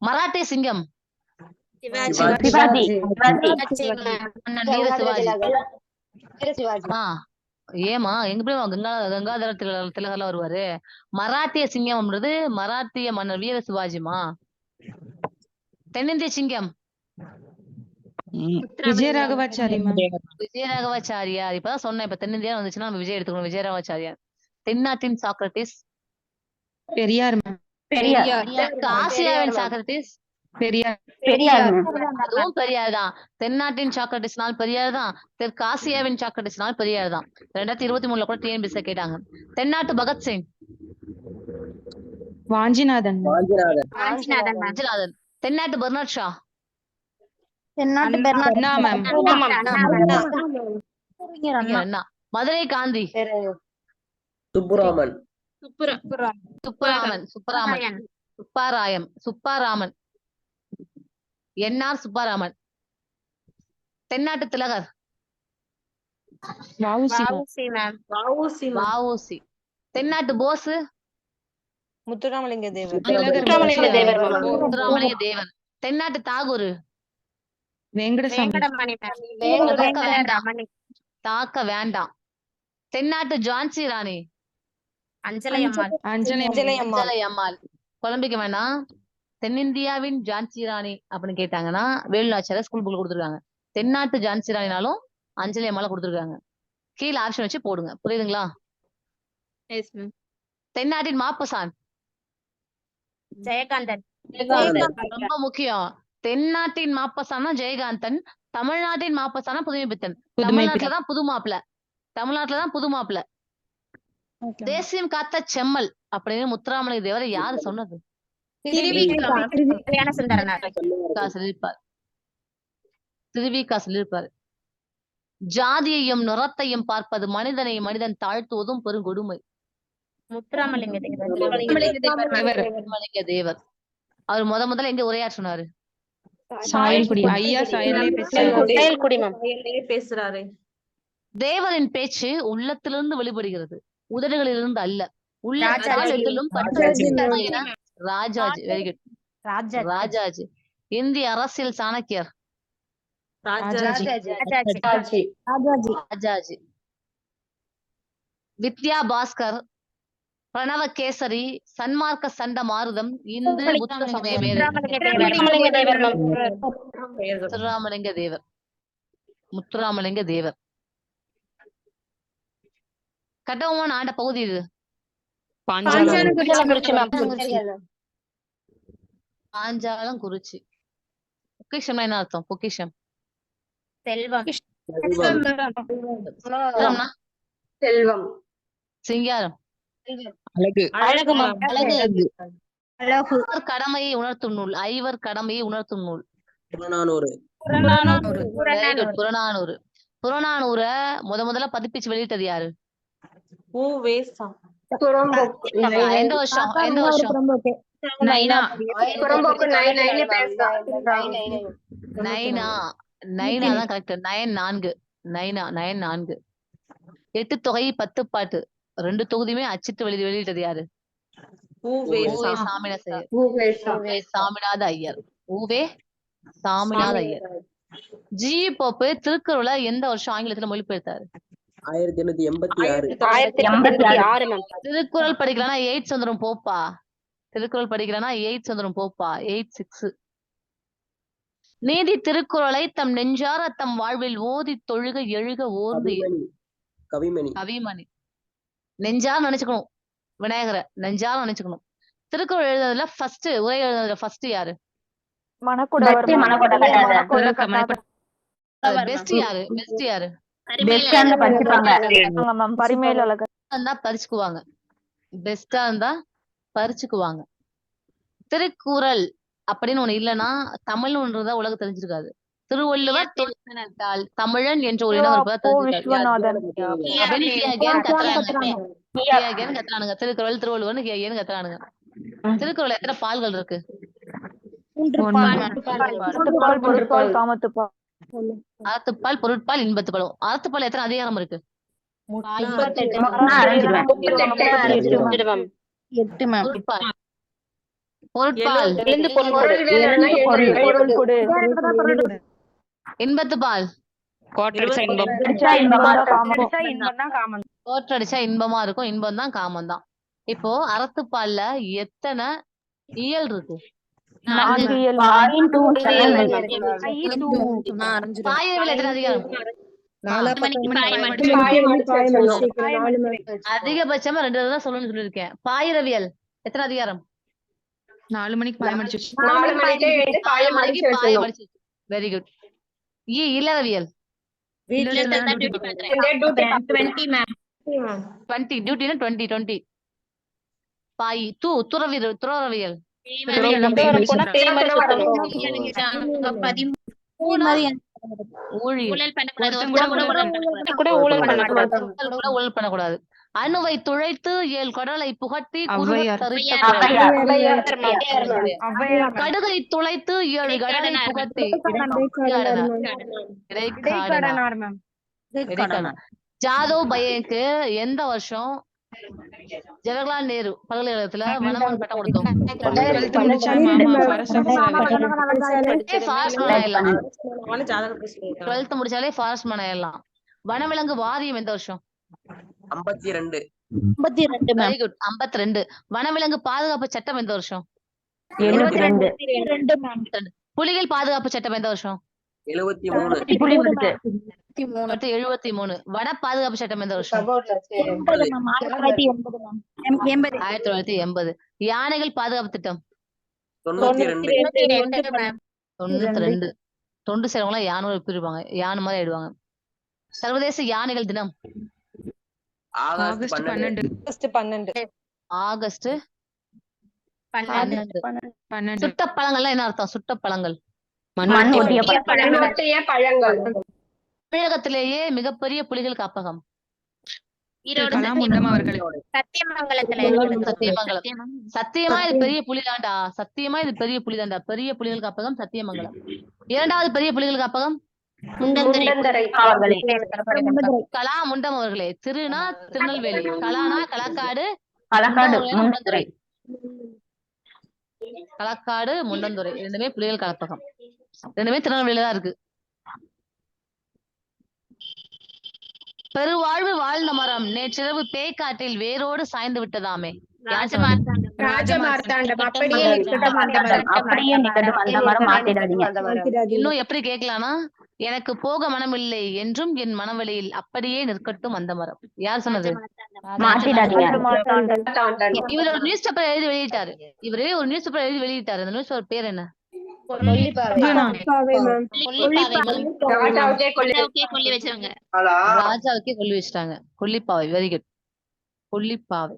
மராட்டிய சிங்கம் ஏமா எங்க போய் கங்காதர திலகர்லாம் வருவாரு. மராட்டிய சிங்கம்ன்றது மராட்டிய மன்னர் வீர சிவாஜிமா. தென்னிந்திய சிங்கம் விஜயராகவாச்சாரியார். இப்பதான் சொன்னேன். இப்ப தென்னிந்தியா வந்துச்சுன்னா நம்ம விஜய் எடுத்துக்கணும். விஜயராகவாச்சாரியார். தென்னாட்டின் சாக்ரட்டிஸ் பெரியார். ஆசியாவின் சாக்ரட்டிஸ் அதுவும் பெரியார் தான். தென்னாட்டின் சாக்ரட்டிஸ்னால் பெரியார் தான். தெற்கு ஆசியாவின் சாக்ரட்டிஸ்னால் பெரியார் தான். 2023 கூட டிஎன்பிஎஸ்ல கேட்டாங்க. தென்னாட்டு பகத்சிங் வாஞ்சிநாதன். தென்னாட்டு பெர்னாட் ஷா அண்ணா. மதுரை காந்தி சுப்பராமன் என்ஆர் சுப்பராமன். தென்னாட்டு திலகர் வஉசி. தென்னாட்டு போஸ் முத்துராமலிங்க தேவர். தென்னாட்டு தாகூர் தாக்க வேண்டாம். தென்னாட்டு ஜான்சி ராணி அஞ்சலை அம்மாள். குழம்பிக்க வேண்டாம். தென்னிந்தியாவின் ஜான்சி ராணி அப்படின்னு கேட்டாங்கன்னா வேலுநாச்சியார் ஸ்கூல் புக் கொடுத்துருக்காங்க. தென்னாட்டு ஜான்சி ராணினாலும் அஞ்சலி அம்மால கொடுத்துருக்காங்க. கீழே ஆப்ஷன் வச்சு போடுங்க. புரியுதுங்களா? தென்னாட்டின் மாப்பசான் ஜெயகாந்தன். ரொம்ப முக்கியம். தென்னாட்டின் மாப்பசானா ஜெயகாந்தன். தமிழ்நாட்டின் மாப்பசானா புதுமைப்பித்தன். தமிழ்நாட்டுலதான் புது மாப்பிள்ள. தேசியம் காத்த செம்மல் அப்படின்னு முத்துராமலிங்க தேவரை யாரு சொன்னது? திருவிக்கா சொல்லிருப்பாரு. ஜாதியையும் நிறத்தையும் பார்ப்பது மனிதனை மனிதன் தாழ்த்துவதும் பெருங்கொடுமை. முத்துராமலிங்க தேவர். அவர் முதல்ல எங்க உரையாற்றினாரு? பேசுறாரு. தேவரின் பேச்சு உள்ளத்திலிருந்து வெளிப்படுகிறது. உதடுகளிலிருந்து அல்ல. உள்ளத்தால் ராஜாஜி. எதிலும் ராஜாஜி. ராஜாஜி. Very good. ராஜாஜி. இந்திய அரசியல் சாணக்கியர். ராஜாஜி. வித்யா பாஸ்கர், பிரணவ கேசரி, சன்மார்க்க சண்ட மாருதம், இந்து புத்த சமய மேதை. முத்துராமலிங்க தேவர். முத்துராமலிங்க தேவர். கட்டபொம்மன் ஆண்ட பகுதி இது. பாஞ்சாலம் குறிச்சி. பொக்கிஷம்னா என்ன அர்த்தம்? பொக்கிஷம் செல்வம். சிங்கம்னா? செல்வம். சிங்காரம். அழகு. ஐவர் கடமையை உணர்த்தும் நூல். ஐவர் கடமையை உணர்த்தும் நூல். புறநானூறு. Very good. புறநானூறு. புறநானூற முதல்ல பதிப்பிச்சு வெளியிட்டது யாரு? புறம்போக்கு. எந்த வருஷம்? எந்த வருஷம்? புறம்போக்கு நைனா. நைனா தான் கரெக்ட். நயன் 4. நயன் 4. 8 தொகை 10 பாட்டு 2 தொகுதியுமே அச்சிட்டு வெளியிட்டது யாரு? ஊவே சாமிநாத ஐயர். ஊவே சாமிநாத ஐயர். ஜி போப்பு திருக்குறளை எந்த வருஷம் ஆங்கிலத்துல மொழிபெயர்த்தாரு? 1886. திருக்குறள் படிக்கலன்னா 8 வந்துரும் போப்பா. திருக்குறள் படிக்கலன்னா 8 வந்துரும் போப்பா. 86. நீதி திருக்குறளை தம் நெஞ்சார தம் வாழ்வில் ஓதி தொழுக எழுக ஓர்ந்து. கவிமணி. நெஞ்சார நினைச்சுக்கணும். விநாயகரை நெஞ்சார நினைச்சுக்கணும். திருக்குறள் எழுதுறதுல ஃபர்ஸ்ட் உரை எழுதுறதுல ஃபர்ஸ்ட் யாரு? பெஸ்ட் யாரு? பெஸ்ட் யாரு? பறிச்சுக்குவாங்க. பெஸ்டா இருந்தா பறிச்சுக்குவாங்க. திருக்குறள் அப்படின்னு ஒண்ணு இல்லைன்னா தமிழ்னு ஒன்றுதான் உலகம் தெரிஞ்சிருக்காது. திருவள்ளுவர் தோன்றினால் தமிழன் என்ற ஒரு இனம் இருப்பதா கத்துறானுங்க. திருக்குறள் திருவள்ளுவர்னு கத்துறானுங்க. திருக்குறள் எத்தனை பால்கள் இருக்கு? அறத்துப்பால், பொருட்பால், இன்பத்துப்பால். அறத்துப்பால் எத்தனை அதிகாரம் இருக்கு? பொருட்பால், இன்பத்துப்பால். கோற்றடிச்சா இன்பமா இருக்கும். இன்பம் தான் காமம் தான். இப்போ அறத்துப்பால்ல எத்தனை இயல் இருக்கு? பாயிரவியல் எத்தனை அதிகாரம்? அதிகபட்சமா 2 தான் சொல்லணும்னு சொல்லிருக்கேன். பாயிரவியல் எத்தனை அதிகாரம்? 4 மணிக்கு பாயம் அடிச்சு. Very good. இளறவியல் 20 டியூட்டினா 20. பாய் துறவியல் ஊழல் பண்ணக்கூடாது. அணுவை துளைத்து 7 கடலை புகட்டி கடுகை துளைத்து 7 கடலை புகட்டி ஜாதவ் பையனுக்கு எந்த வருஷம் ஜவஹர்லால் நேரு பல்கலைக்கழகத்துல வனவன் பட்டம் கொடுத்தோம்? 12th முடிச்சாலே ஃபாரஸ்ட் மேன் ஆயிடலாம். வனவிலங்கு வாரியம் எந்த வருஷம்? 52. Very good. 52. வனவிலங்கு பாதுகாப்பு சட்டம் எந்த வருஷம்? 72. புலிகள் பாதுகாப்பு சட்டம் எந்த வருஷம்? 73. வன பாதுகாப்பு சட்டம் எந்த வருஷம்? 1980. யானைகள் பாதுகாப்பு திட்டம் 92. தொண்டு செய்றவங்க யானை பிரிப்பாங்க. யானை மாதிரி ஆயிடுவாங்க. சர்வதேச யானைகள் தினம் ஆகஸ்ட் 12. ஆகஸ்ட் 12. சுட்ட பழங்கள்லாம் என்ன அர்த்தம்? சுட்ட பழங்கள் தமிழகத்திலேயே மிகப்பெரிய புலிகள் காப்பகம் சத்தியமா இது பெரிய புலிதாண்டா. சத்தியமா இது பெரிய புலிதாண்டா. பெரிய புலிகள் காப்பகம் சத்தியமங்கலம். 2வது பெரிய புலிகள் காப்பகம் முண்டந்தரை அவர்களே. கலா முண்டம் அவர்களே. திருனா திருநெல்வேலி, கலானா களக்காடு, களக்காடு முண்டந்துறை. களக்காடு முண்டந்துறை ரெண்டுமே புலிகள் கலப்பகம். ரெண்டுமே திருநெல்வேலியில தான் இருக்கு. பெருவாழ்வு வாழ்ந்த மரம் நேற்றிரவு பேய்க்காற்றில் வேரோடு சாய்ந்து விட்டதாமே. ராஜமார்த்தாண்டம் அப்படியே நிக்கட்டும் அந்த மரம். அப்படியே நிக்கட்டும் அந்த மரம் மாத்திடாதீங்க. இன்னும் எப்படி கேட்கலாம்னா, எனக்கு போக மனமில்லை என்றும் என் மனவெளியில் அப்படியே நிற்கட்டும் அந்த மரம். யார் சொன்னது? மாத்திடாதீங்க. இவர் ஒரு நியூஸ் பேப்பர் எழுதி வெளியிட்டாரு. இவரே ஒரு நியூஸ் பேப்பர் எழுதி வெளியிட்டாரு. அந்த நியூஸ் பேப்பர் பேர் என்ன? ராஜாவுக்கே கொல்லி வச்சாங்க. ராஜாவுக்கே கொல்லி வச்சிட்டாங்க. கொல்லிப்பாவை. Very good. கொல்லிப்பாவை.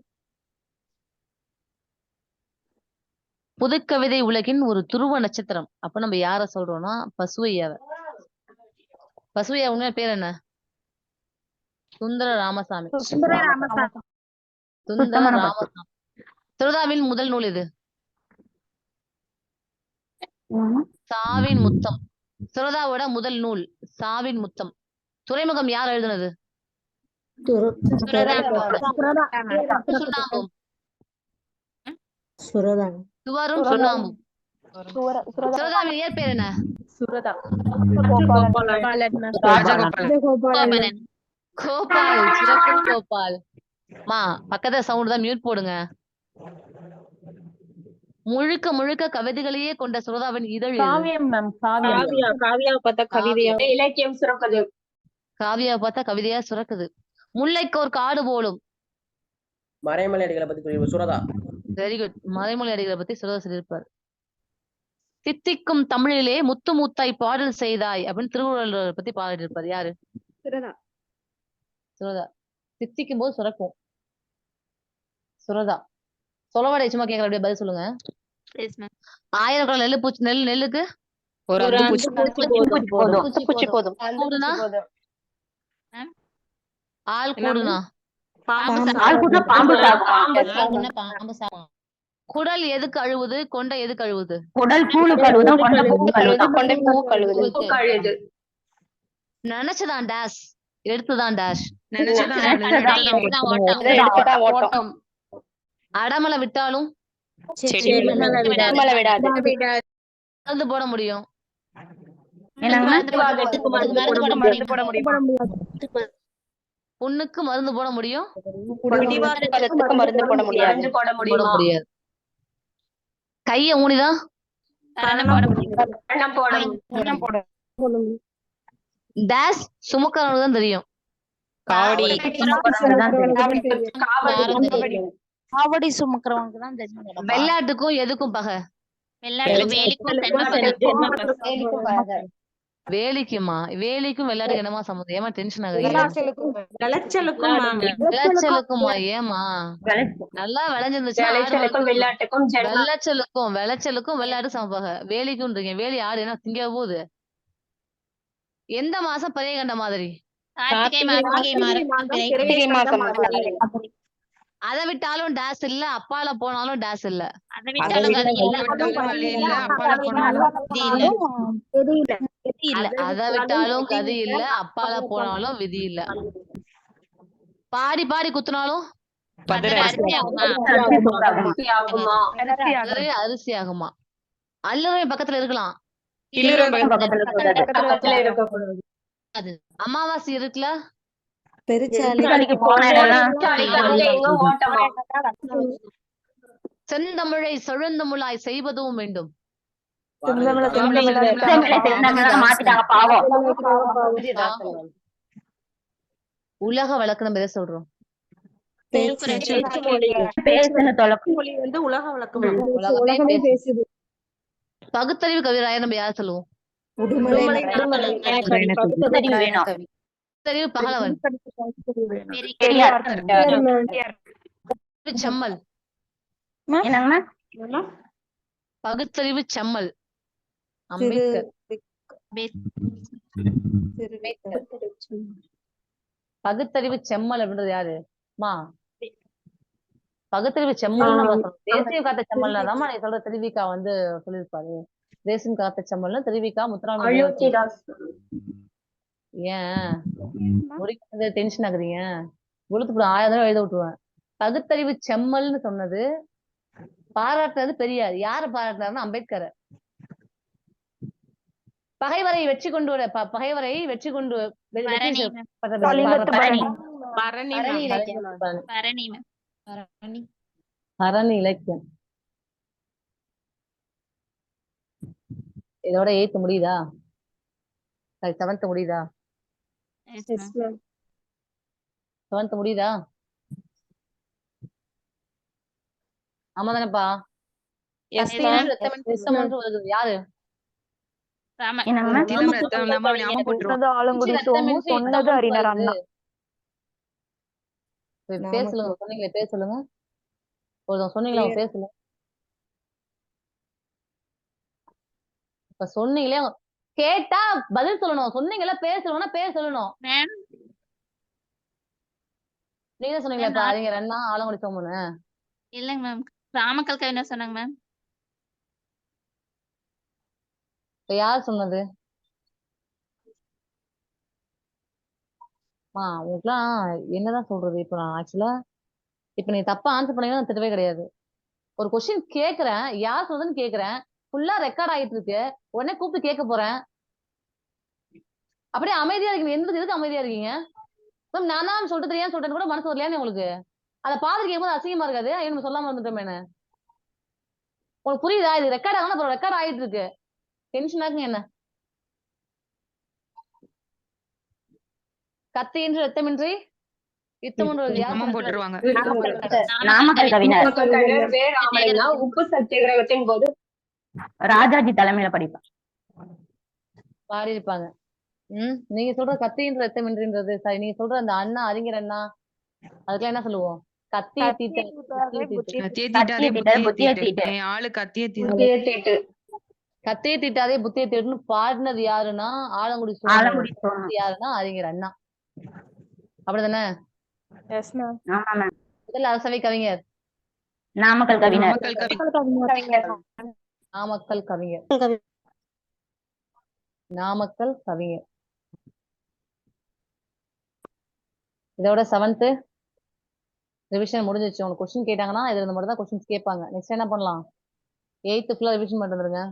புதுக்கவிதை உலகின் ஒரு துருவ நட்சத்திரம். அப்ப நம்ம யார சொல்றோம்னா பசுவையாவ. பசுவையா உண்மை பேர் என்ன? சுந்தர ராமசாமி. சுந்தர ராமசாமி. சுரதாவின் முதல் நூல் எது? சாவின் முத்தம். சுரதாவோட முதல் நூல் சாவின் முத்தம். துறைமுகம் யார் எழுதுனது? சுண்ணாம்பும். சுவரும் சுண்ணாம்பும். சுரதாவின் இயற்பெயர் என்ன? கோபால். சிறப்பு கோபால். மா பக்கத்துல சவுண்ட் தான், மியூட் போடுங்க. முழுக்க முழுக்க கவிதைகளையே கொண்ட சுரதாவின் இதழ் இலக்கியம் சுரக்குது. காவியாவை பார்த்தா கவிதையா சுரக்குது. முல்லைக்கோர் காடு போலும். மறைமலை அடிகளை பத்தி சுரதா. Very good. மறைமொழி அடிகளை பத்தி சுரதா சொல்லியிருப்பார். தித்திக்கும் தமிழிலே முத்து முத்தாய் பாடல் செய்தாய் அப்படின்னு திருக்குறள் பத்தி பாடிட்டு இருப்பாரு. யாரு? சுரதா. தித்திக்கும் போது சுரக்கும். சுரதா. சொலவடை சும்மா கேட்கற அப்படியே பதில் சொல்லுங்க. 1000 குரல் நெல்லு பூச்சி நெல்லுக்கு ஒரு அந்து பூச்சி போதும். ஆள் கூடுனா பாம்பு குடல் எதுக்கு அழுவுது? கொண்டை எதுக்கு அழுவுது? குடல் பூலு கழுவுதான், கொண்டை பூ கழுவுது. நினைச்சுதான் டேஷ், எடுத்துதான் டேஷ். அடமலை விட்டாலும் மருந்து போட முடியும். புண்ணுக்கு மருந்து போட முடியும், மருந்து போட முடியாது. போட முடியாது. கைய ஊனிதான் டேஷ் சுமக்கிறவனுக்கு தான் தெரியும். காவடி சுமக்கிறவங்க தான் தெரியும். வெள்ளாட்டுக்கும் எதுக்கும் பகை? வேலிக்குமா? வேலிக்கும் வெள்ளாட்டுக்கு என்னமா சம்மந்தம்? ஏமா டென்ஷன் ஆகுறீங்க? விளைச்சலுக்குமா? ஏமா நல்லா விளைஞ்சிருந்துச்சு. விளைச்சலுக்கும் வெள்ளாட்டு சமப்பக. வேலிக்கும் இருக்கீங்க. வேலி ஆடு என்ன திங்க போகுது? எந்த மாசம் பெரிய கண்ட மாதிரி? அதை விட்டாலும் டேஸ் இல்ல, அப்பால போனாலும் டேஸ் இல்ல. அதை விட்டாலும் கதி இல்ல, அப்பால போனாலும் விதி இல்ல. பாடி பாடி குத்துனாலும் அரிசி ஆகுமா? அல்லுரை பக்கத்துல இருக்கலாம், அமாவாசை இருக்குல்ல, செந்தமிழை செழுந்தமிழாய் செய்வதும் வேண்டும். உலக வழக்கு நம்ம எதை சொல்றோம்? பகுத்தறிவு கவிராயர் நம்ம யார சொல்லுவோம்? பகுத்தறிவு பகலவன். செம்மல். பகுத்தறிவு செம்மல் அம்பேத்கர். பகுத்தறிவு செம்மல் அப்படின்றது யாரு மா? பகுத்தறிவு செம்மல் தேசியம் காத்த செம்மல்னாதாம்மா நீ சொல்ற திருவிக்கா வந்து சொல்லியிருப்பாரு. தேசியம் காத்த செம்மல்னா திருவிக்கா முத்துராமலிங்க. ஏன் முடிக்கிறது டென்ஷன் ஆகுறீங்க? வெளுத்து போடு 1000 தடவை எழுத விட்டுருவேன். பகுத்தறிவு செம்மல்னு சொன்னது பாராட்டுறது பெரியார். யாரு பாராட்டுறாருன்னா அம்பேத்கர். பகைவரை வெற்றி கொண்டு வர பகைவரை வெற்றி கொண்டு பரணி ma'am. கலிங்கத்து பரணி. பரணி பரணி ma'am. இலக்கியம். பரணி ma'am. பரணி. பரணி இலக்கியம். இதோட 8th முடியுதா? 7th முடியுதா? Yes, Yes, ma'am. ma'am. 7th முடியுதா? ஆமா தானேப்பா? Yes, கத்தியில ma'am. ரத்தமின்றி யுத்தமொன்று வருகிறது. யாரு? ராமன். என்னங்க திலம் ரத்தம் நம்ம ஞாபகம் போட்டுருவோம். சொன்னது ஆலங்குடி சோமு, ரத்தமின்றி சொன்னது யுத்தமொன்று அறிஞர் வருகிறது. அண்ணா. பேர் சொல்லுங்க. சொன்னீங்களே பேர் சொல்லுங்க. ஒருத்தவங்க சொன்னீங்களா அவங்க பேர் சொல்லுங்க. இப்ப சொன்னீங்களே கேட்டா பதில் சொல்லணும். சொன்னீங்களா பேர் சொல்லணும்னா பேர் சொல்லணும். Ma'am. நீங்க தான் சொன்னீங்களேப்பா அறிஞர் அண்ணா ஆலங்குடி சோமுன்னு. இல்லைங்க மேம். ராமக்கல் கவிஞர் சொன்னாங்க மேம். இப்ப யார் சொன்னது? உங்களுக்குலாம் என்னதான் சொல்றது? இப்ப நான் ஆக்சுவலா இப்ப நீங்க தப்பா ஆன்சர் பண்ணீங்கன்னா நான் திட்டவே கிடையாது. ஒரு கொஸ்டின் கேக்குறேன், யார் சொல்றதுன்னு கேக்குறேன், ஃபுல்லா ரெக்கார்ட் ஆயிட்டு இருக்கு, உடனே கூப்பிட்டு கேட்க போறேன். அப்படியே அமைதியா இருக்கீங்க. எதுக்கு அமைதியா இருக்கீங்க? மேம் நான் தான் சொல்றது ஏன் சொல்றேன்னு கூட மனசு வரலையான்னு உங்களுக்கு அதை பார்த்து கேட்கும்போது அசிங்கமா இருக்காது? நம்ம சொல்லாம இருந்துட்டோமே. உங்களுக்கு புரியுதா? இது ரெக்கார்ட் ஆகணும், ரெக்கார்ட் ஆயிட்டு இருக்கு. டென்ஷன் ஆகுங்க என்ன? கத்தியின்றி ரத்தமின்றி யுத்தமொன்று யார் நாமம் சொன்னது? போட்டுருவாங்க. நாமக்கல் கவிஞர். கவிஞர் வே. ராமலிங்கம் உப்பு சத்தியாகிரகத்தின் போது ராஜாஜி தலைமையில படிப்பேன். பாடி இருப்பாங்க. நீங்க சொல்ற கத்தியின்றி ரத்தமின்றின்றது சரி. நீங்க சொல்ற அந்த அண்ணா அறிஞர் அண்ணா அதுக்கெல்லாம் என்ன சொல்லுவோம்? கத்தியை தீட்ட கத்திய கத்திய தீட்டாதே தீட்ட, புத்திய புத்திய தீட்டு. தீட்டு. என் ஆளு கத்திய தீட்டு. புதிய தீட்டு. கத்தியை தீட்டாதே புத்தியை தீட்டுன்னு பாடினது யாருன்னா ஆலங்குடி சோமு. ஆலங்குடி சோமு. யாருன்னா அறிஞர் அண்ணா. அப்படிதானே? Yes, ma'am. ஆமா மேம். முதல் அரசவை கவிஞர் நாமக்கல் கவிஞர். நாமக்கல் கவிஞர். நாமக்கல் கவிஞர். நாமக்கல் கவிஞர். இதோட 7th ரிவிஷன் முடிஞ்சிச்சு. உங்களுக்கு கொஸ்டின் கேட்டாங்கன்னா இதுல இருந்து மட்டும் தான் கொஸ்டின்ஸ் கேட்பாங்க. நெக்ஸ்ட் என்ன பண்ணலாம்? 8th ஃபுல்லா ரிவிஷன் பண்ணிட்டு வந்துருங்க.